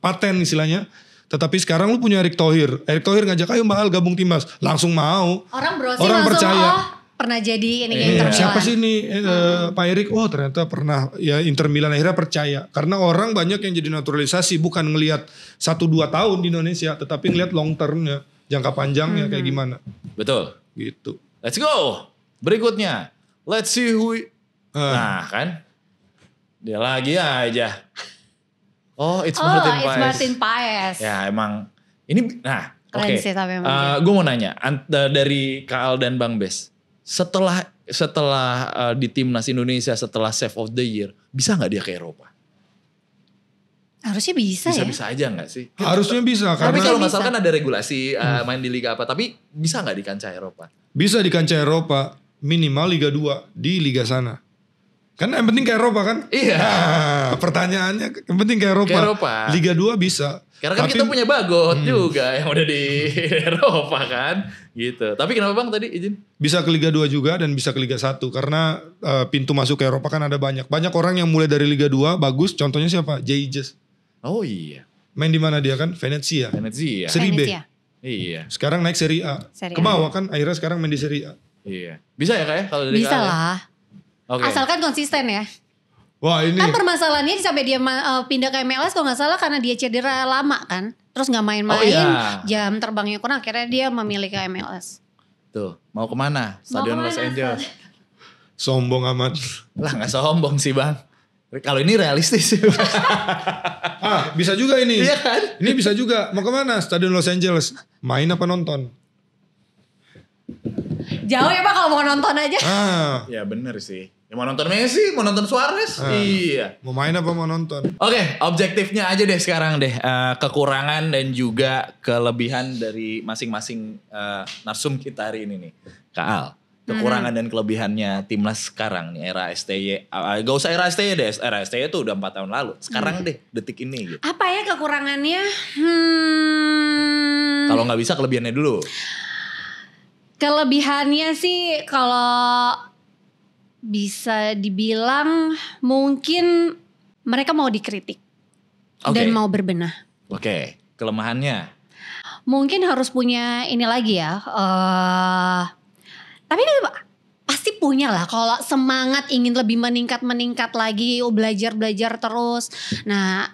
paten istilahnya. Tetapi sekarang lu punya Erick Thohir. Erick Thohir ngajak, ayo Mbak Al gabung timnas. Langsung mau. Orang Orang percaya. Pernah jadi ini Inter Milan. Siapa sih ini Pak Erick? Oh ternyata pernah ya Inter Milan, akhirnya percaya. Karena orang banyak yang jadi naturalisasi bukan ngelihat 1-2 tahun di Indonesia, tetapi ngelihat long termnya, jangka panjangnya kayak gimana. Betul. Gitu. Let's go. Berikutnya. Let's see who. Nah kan. Dia lagi aja. Oh it's Martin Paes. Ya emang. Ini oke. Gue mau nanya. Dari Kak Al dan Bang Bes. Setelah di timnas Indonesia setelah Save of the Year, bisa nggak dia ke Eropa? Harusnya bisa ya. Bisa aja nggak sih? Harusnya bisa. Tapi Karena kalau nggak salah kan ada regulasi main di liga apa. Tapi bisa nggak di kancah Eropa? bisa di kancah Eropa, minimal Liga 2 di liga sana. Kan yang penting ke Eropa kan? Iya. Pertanyaannya yang penting ke Eropa. Liga 2 bisa. Karena kan kita punya Bagot juga yang udah di Eropa kan. Gitu. Tapi kenapa Bang tadi izin? Bisa ke Liga 2 juga dan bisa ke Liga 1. Karena pintu masuk ke Eropa kan ada banyak. Banyak orang yang mulai dari Liga 2 bagus. Contohnya siapa? Jayces. Oh iya. Main di mana dia kan? Venezia. Seri B. Iya. Sekarang naik Serie A. Ke bawah kan akhirnya sekarang main di Serie A. Iya. Bisa ya Kak ya? Kalau dari bisa Kak ya? lah. Okay. Asalkan konsisten ya. Wah ini. Kan permasalahannya sampai dia pindah ke MLS kalau nggak salah karena dia cedera lama kan. Terus nggak main-main, jam terbangnya kurang, akhirnya dia memilih ke MLS. Tuh, mau kemana? Stadion Los Angeles. Sombong amat. Lah nggak sombong sih Bang. Kalau ini realistis. Bisa juga ini. Iya kan? Ini bisa juga. Mau kemana? Stadion Los Angeles. Main apa nonton? Jauh ya Pak kalau mau nonton aja. Ya bener sih. Ya mau nonton Messi, mau nonton Suarez. Iya. Mau main apa mau nonton? Oke, objektifnya aja deh sekarang deh. Kekurangan dan juga kelebihan dari masing-masing narsum kita hari ini nih. Kak Al, kekurangan dan kelebihannya timnas sekarang nih, era STY. Gak usah era STY deh, era STY tuh udah 4 tahun lalu. Sekarang deh, detik ini gitu. Apa ya kekurangannya? Kalau gak bisa kelebihannya dulu. Kelebihannya sih kalau bisa dibilang mungkin mereka mau dikritik dan mau berbenah. Oke, kelemahannya? Mungkin harus punya ini lagi ya. Tapi pasti punya lah kalau semangat ingin lebih meningkat lagi, belajar terus. Nah,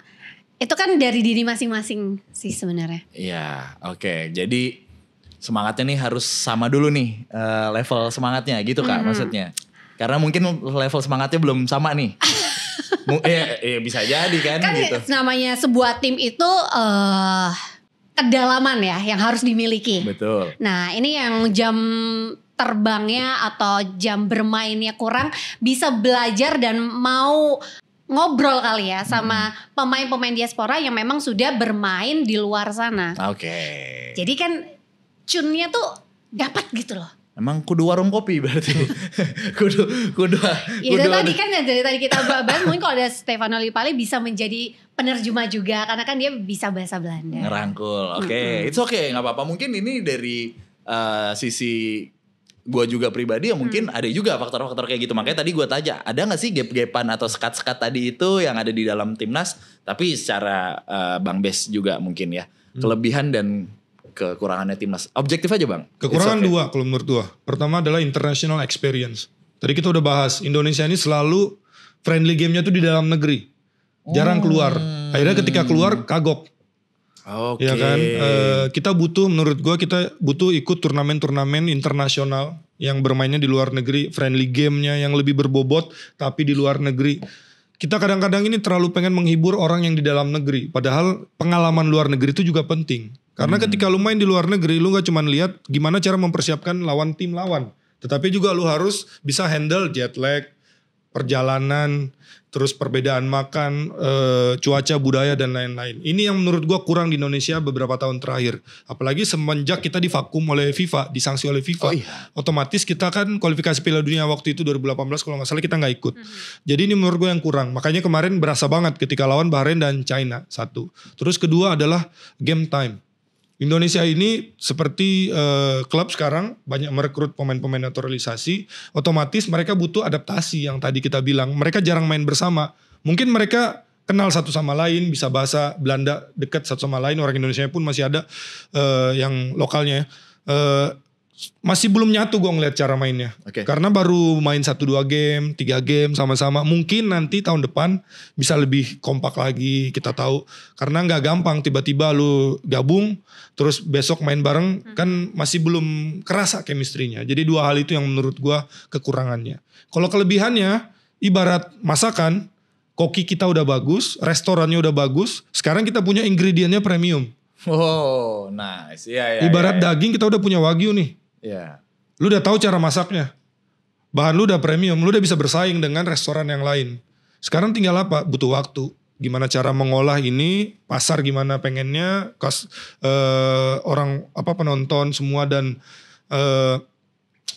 itu kan dari diri masing-masing sih sebenarnya. Iya, oke. Jadi semangatnya nih harus sama dulu nih, level semangatnya gitu Kak maksudnya. Karena mungkin level semangatnya belum sama nih. Bisa jadi kan gitu. Namanya sebuah tim itu kedalaman ya yang harus dimiliki. Betul. Nah, ini yang jam terbangnya atau jam bermainnya kurang, bisa belajar dan mau ngobrol kali ya sama pemain-pemain diaspora yang memang sudah bermain di luar sana. Oke. Jadi kan cunnya tuh dapat gitu loh. Emang kudu warung kopi berarti. kudu. Ya itu tadi kan dari tadi kita bahas, mungkin kalau ada Stefano Lillipali bisa menjadi penerjemah juga karena kan dia bisa bahasa Belanda. Ngerangkul. Oke. It's okay, nggak apa-apa. Mungkin ini dari sisi gue juga pribadi ya mungkin ada juga faktor-faktor kayak gitu. Makanya tadi gue tanya, ada gak sih gap-gapan atau sekat-sekat tadi itu yang ada di dalam timnas. Tapi secara Bang Bes juga mungkin ya. Kelebihan dan kekurangannya timnas. Objektif aja Bang. Kekurangan dua kalau menurut gue. Pertama adalah international experience. Tadi kita udah bahas, Indonesia ini selalu friendly game-nya tuh di dalam negeri. Jarang keluar. Akhirnya ketika keluar kagok. Oke. Ya kan, kita butuh, menurut gua kita butuh ikut turnamen-turnamen internasional yang bermainnya di luar negeri, friendly game-nya yang lebih berbobot tapi di luar negeri. Kita kadang-kadang ini terlalu pengen menghibur orang yang di dalam negeri, padahal pengalaman luar negeri itu juga penting. Karena ketika lu main di luar negeri, lu gak cuma lihat gimana cara mempersiapkan lawan tim lawan, tetapi juga lu harus bisa handle jet lag, perjalanan, terus perbedaan makan, cuaca, budaya dan lain-lain. Ini yang menurut gua kurang di Indonesia beberapa tahun terakhir. Apalagi semenjak kita divakum oleh FIFA, disanksi oleh FIFA. Otomatis kita kan kualifikasi Piala Dunia waktu itu 2018 kalau nggak salah kita nggak ikut. Jadi ini menurut gua yang kurang. Makanya kemarin berasa banget ketika lawan Bahrain dan China, satu. Terus kedua adalah game time. Indonesia ini seperti klub sekarang banyak merekrut pemain-pemain naturalisasi, otomatis mereka butuh adaptasi yang tadi kita bilang. Mereka jarang main bersama. Mungkin mereka kenal satu sama lain, bisa bahasa Belanda dekat satu sama lain. Orang Indonesia pun masih ada yang lokalnya. Masih belum nyatu gue ngeliat cara mainnya. Karena baru main 1-2 game, 3 game sama-sama. Mungkin nanti tahun depan bisa lebih kompak lagi, kita tahu. Karena gak gampang tiba-tiba lu gabung, terus besok main bareng, kan masih belum kerasa chemistry-nya. Jadi dua hal itu yang menurut gue kekurangannya. Kalau kelebihannya, ibarat masakan, koki kita udah bagus, restorannya udah bagus, sekarang kita punya ingredientnya premium. Oh, nice. Ibarat daging kita udah punya wagyu nih. Lu udah tahu cara masaknya. Bahan lu udah premium, lu udah bisa bersaing dengan restoran yang lain. Sekarang tinggal apa? Butuh waktu. Gimana cara mengolah ini, pasar gimana pengennya, orang penonton semua dan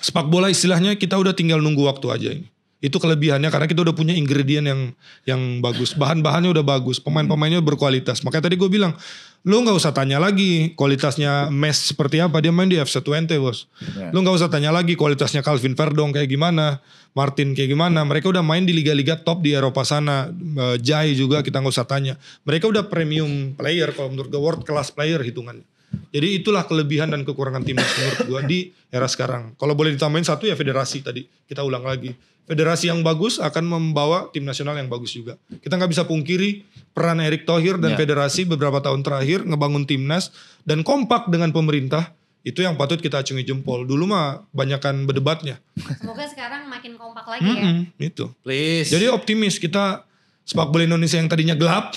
sepak bola istilahnya kita udah tinggal nunggu waktu aja ini. Itu kelebihannya karena kita udah punya ingredient yang bagus. Bahan-bahannya udah bagus. Pemain-pemainnya berkualitas. Makanya tadi gue bilang, lu gak usah tanya lagi kualitasnya Mes seperti apa. Dia main di FC20 bos. Lu gak usah tanya lagi kualitasnya Calvin Verdong kayak gimana. Martin kayak gimana. Mereka udah main di liga-liga top di Eropa sana. Jai juga kita gak usah tanya. Mereka udah premium player kalau menurut gue. World class player hitungannya. Jadi itulah kelebihan dan kekurangan timnas menurut gue di era sekarang. Kalau boleh ditambahin satu ya federasi tadi. Kita ulang lagi. Federasi yang bagus akan membawa tim nasional yang bagus juga. Kita gak bisa pungkiri peran Erick Thohir dan federasi beberapa tahun terakhir ngebangun timnas dan kompak dengan pemerintah. Itu yang patut kita acungi jempol. Dulu mah banyakan berdebatnya. Semoga sekarang makin kompak lagi ya. Itu. Please. Jadi optimis kita sepak bola Indonesia yang tadinya gelap.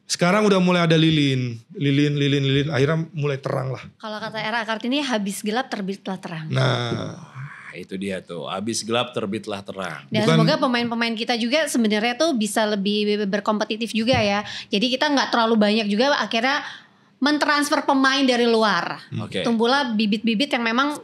Sekarang udah mulai ada lilin. Akhirnya mulai terang lah. Kalau kata Era Kartini habis gelap terbitlah terang. Nah. Itu dia tuh, habis gelap terbitlah terang. Dan semoga pemain-pemain kita juga sebenarnya tuh bisa lebih berkompetitif juga ya. Jadi kita gak terlalu banyak juga akhirnya mentransfer pemain dari luar. Tumbuhlah bibit-bibit yang memang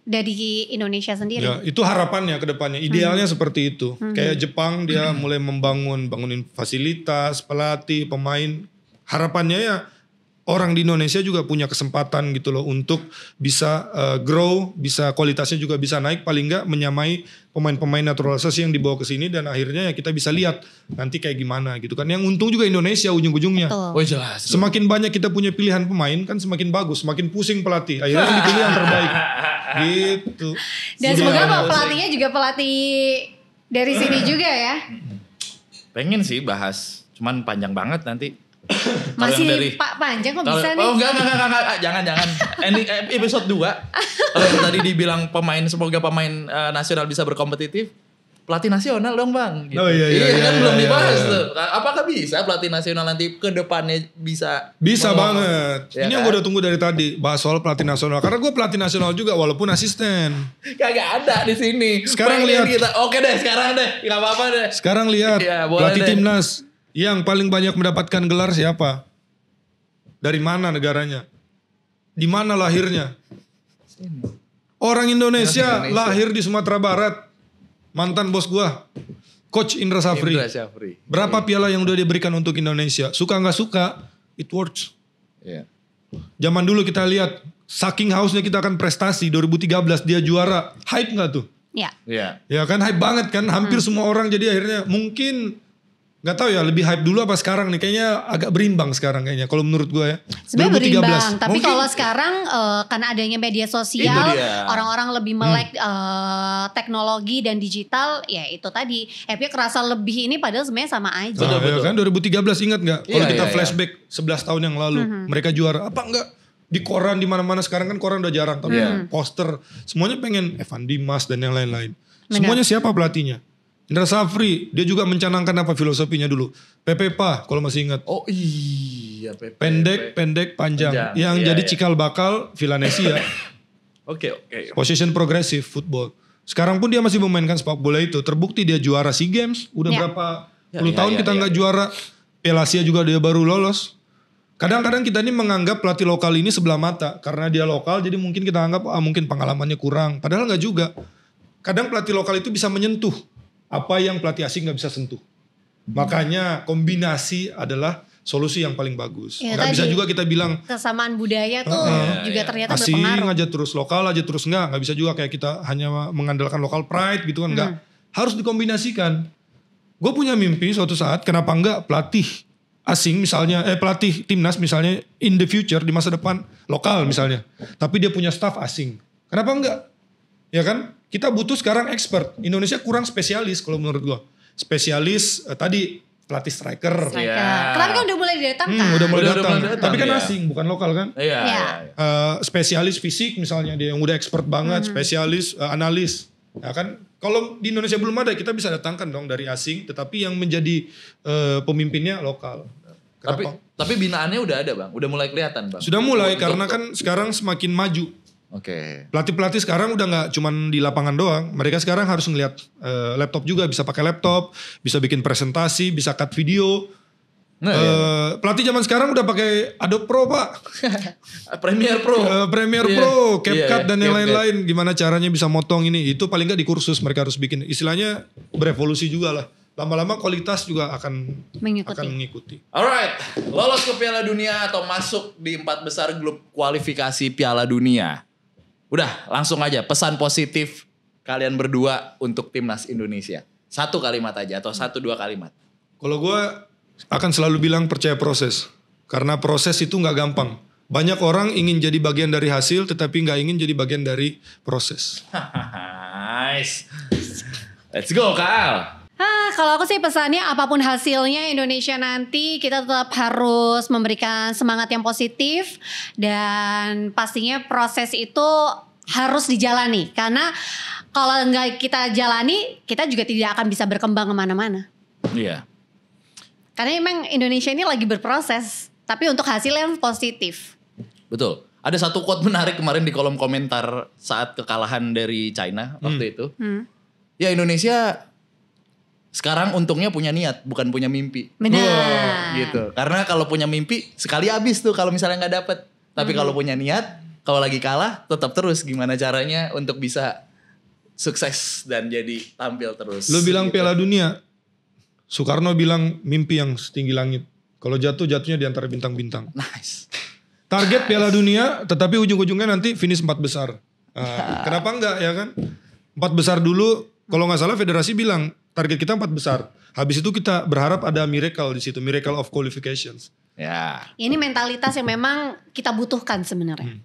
dari Indonesia sendiri. Ya, itu harapannya ke depannya. Idealnya seperti itu. Kayak Jepang dia mulai bangunin fasilitas, pelatih, pemain. Harapannya ya orang di Indonesia juga punya kesempatan gitu loh untuk bisa grow, bisa kualitasnya juga bisa naik, paling nggak menyamai pemain-pemain naturalisasi yang dibawa ke sini, dan akhirnya ya kita bisa lihat nanti kayak gimana gitu kan. Yang untung juga Indonesia ujung-ujungnya. Oh jelas. Semakin banyak kita punya pilihan pemain kan semakin bagus, semakin pusing pelatih. Akhirnya yang dipilih yang terbaik. Gitu. Dan semoga pelatihnya juga pelatih dari sini juga ya. Pengen sih bahas, cuman panjang banget nanti. Masih dari, panjang kok bisa nih. Oh enggak. Jangan. Ini episode 2. Kalau yang tadi dibilang semoga pemain nasional bisa berkompetitif. Pelatih nasional dong bang. Gitu. Oh iya kan belum dibahas iya. tuh. Apakah bisa pelatih nasional nanti ke depannya bisa? Bisa banget. Ya Ini kan? yang gue udah tunggu dari tadi, bahas soal pelatih nasional. Karena gue pelatih nasional juga walaupun asisten. Kagak ada di sini. Sekarang Pengen lihat. kita. Oke deh, sekarang deh. Gak apa-apa deh. Sekarang lihat Ya, boleh pelatih deh. timnas yang paling banyak mendapatkan gelar siapa? Dari mana negaranya? Di mana lahirnya? Orang Indonesia lahir di Sumatera Barat. Mantan bos gua, Coach Indra Safri. Indra Syafri. Berapa piala yang udah diberikan untuk Indonesia? Suka nggak suka, it works. Iya. Zaman dulu kita lihat, saking hausnya kita akan prestasi. 2013 dia juara, hype nggak tuh? Ya. Iya. Ya kan hype banget kan, hampir semua orang, jadi akhirnya mungkin nggak tahu ya lebih hype dulu apa sekarang nih, kayaknya agak berimbang sekarang kayaknya kalau menurut gue ya. Sebenarnya berimbang, tapi Mungkin. kalau sekarang karena adanya media sosial, Itu dia. orang-orang lebih melek teknologi dan digital, ya itu tadi. Happy kerasa lebih ini padahal sebenarnya sama aja. Nah, ya kan 2013 ingat nggak? Kalau Iya, kita iya, flashback 11 tahun yang lalu, mereka juara apa enggak? Di koran di mana-mana, sekarang kan koran udah jarang, tapi poster semuanya pengen Evan Dimas dan yang lain-lain. Semuanya siapa pelatihnya? Indra Safri, dia juga mencanangkan apa filosofinya dulu. PPPA kalau masih ingat. Oh iya. Pendek, panjang. Yang Iya, jadi iya. cikal bakal Villanesia. Oke. Possession progressive football. Sekarang pun dia masih memainkan sepak bola itu. Terbukti dia juara SEA Games. Udah Ya. berapa Ya, puluh ya, tahun ya, kita ya, nggak ya. juara. Piala Asia juga dia baru lolos. Kadang-kadang kita ini menganggap pelatih lokal ini sebelah mata. Karena dia lokal jadi mungkin kita anggap mungkin pengalamannya kurang. Padahal nggak juga. Kadang pelatih lokal itu bisa menyentuh apa yang pelatih asing nggak bisa sentuh. Makanya kombinasi adalah solusi yang paling bagus. Ya, Nggak bisa tadi. juga kita bilang Kesamaan budaya tuh juga ternyata asing berpengaruh. aja terus, lokal aja terus, nggak bisa juga kayak kita hanya mengandalkan lokal pride gitu kan, nggak. Harus dikombinasikan. Gue punya mimpi suatu saat, kenapa enggak pelatih asing misalnya, pelatih timnas misalnya in the future di masa depan lokal misalnya, tapi dia punya staff asing. Kenapa enggak? Ya kan? Kita butuh sekarang expert. Indonesia kurang spesialis kalau menurut gue. Spesialis tadi pelatih striker. Striker. Iya. Kenapa kan udah mulai didatangkan? Udah mulai Udah datang. mulai datang, Tapi kan iya. asing, bukan lokal kan? Iya. Iya. Spesialis fisik misalnya dia yang udah expert banget, spesialis analis. Ya kan? Kalau di Indonesia belum ada, kita bisa datangkan dong dari asing, tetapi yang menjadi pemimpinnya lokal. Tapi binaannya udah ada bang, udah mulai kelihatan bang. Sudah mulai karena kan sekarang semakin maju. Oke. Pelatih-pelatih sekarang udah nggak cuman di lapangan doang. Mereka sekarang harus ngelihat laptop juga, bisa pakai laptop, bisa bikin presentasi, bisa cut video. Nah, iya. Pelatih zaman sekarang udah pakai Adobe Pro pak, Premiere Pro. Premiere Iya. Pro, CapCut Iya, dan yang CapCut. lain-lain. Gimana caranya bisa motong ini? Itu paling nggak di kursus mereka harus bikin. Istilahnya berevolusi juga lah. Lama-lama kualitas juga akan mengikuti. Alright, lolos ke Piala Dunia atau masuk di 4 besar grup kualifikasi Piala Dunia. Udah, langsung aja pesan positif kalian berdua untuk timnas Indonesia. 1 kalimat aja atau 1-2 kalimat. Kalau gue akan selalu bilang percaya proses. Karena proses itu nggak gampang. Banyak orang ingin jadi bagian dari hasil tetapi nggak ingin jadi bagian dari proses. Nice. Let's go Kak. Kalau aku sih pesannya apapun hasilnya Indonesia nanti kita tetap harus memberikan semangat yang positif dan pastinya proses itu harus dijalani karena kalau nggak kita jalani kita juga tidak akan bisa berkembang kemana-mana. Iya. Karena emang Indonesia ini lagi berproses tapi untuk hasil yang positif. Betul. Ada satu quote menarik kemarin di kolom komentar saat kekalahan dari China waktu itu. Ya Indonesia sekarang untungnya punya niat, bukan punya mimpi. Benar. Wow, gitu. Karena kalau punya mimpi sekali habis tuh kalau misalnya nggak dapet. Tapi kalau punya niat, kalau lagi kalah tetap terus gimana caranya untuk bisa sukses dan jadi tampil terus. Lu bilang gitu. Piala Dunia, Soekarno bilang mimpi yang setinggi langit. Kalau jatuhnya di antara bintang-bintang. Nice. Target Piala Dunia, tetapi ujung-ujungnya nanti finish 4 besar. Kenapa enggak ya kan? 4 besar dulu, kalau nggak salah federasi bilang target kita 4 besar. Habis itu kita berharap ada miracle di situ, miracle of qualifications. Ya. Ini mentalitas yang memang kita butuhkan sebenarnya.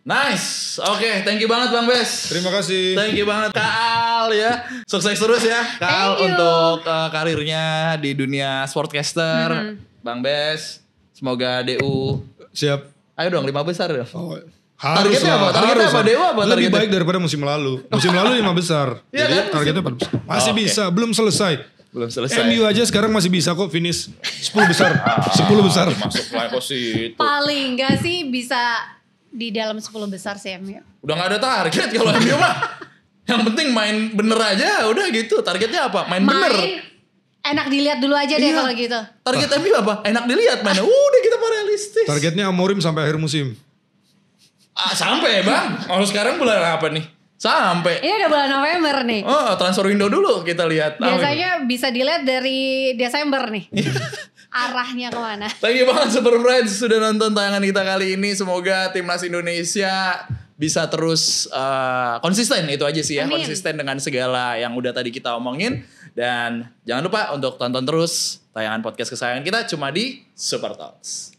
Nice. Oke, thank you banget Bang Bes. Terima kasih. Thank you banget Kak Al ya. Sukses terus ya Kak Al Thank you. untuk karirnya di dunia sportcaster. Bang Bes, semoga DU. Siap. Ayo dong 5 besar dong. Oh, Targetnya apa? Targetnya apa? Dewa apa Lebih targetnya? baik daripada musim lalu. Musim lalu 5 besar. Iya Jadi kan? targetnya 4 besar. Masih Oke. bisa, belum selesai. Belum selesai. MU aja sekarang masih bisa kok finish 10 besar. 10 besar. Masuk lah ke situ. Paling gak sih bisa di dalam 10 besar sih MU. Udah gak ada target kalau MU mah. Yang penting main bener aja, udah gitu. Targetnya apa? Main bener. Enak dilihat dulu aja deh Iya. kalau gitu. Target MU apa? Enak dilihat mainnya. Udah kita mah realistis. Targetnya Amorim sampai akhir musim. Sampai Bang. Kalau sekarang bulan apa nih? Sampai. Ini udah bulan November nih. Oh, transfer window dulu kita lihat. Biasanya bisa dilihat dari Desember nih. Arahnya kemana. Thank you banget Super Friends sudah nonton tayangan kita kali ini. Semoga timnas Indonesia bisa terus konsisten, itu aja sih ya. Amin. Konsisten dengan segala yang udah tadi kita omongin. Dan jangan lupa untuk tonton terus tayangan podcast kesayangan kita cuma di Super Talks.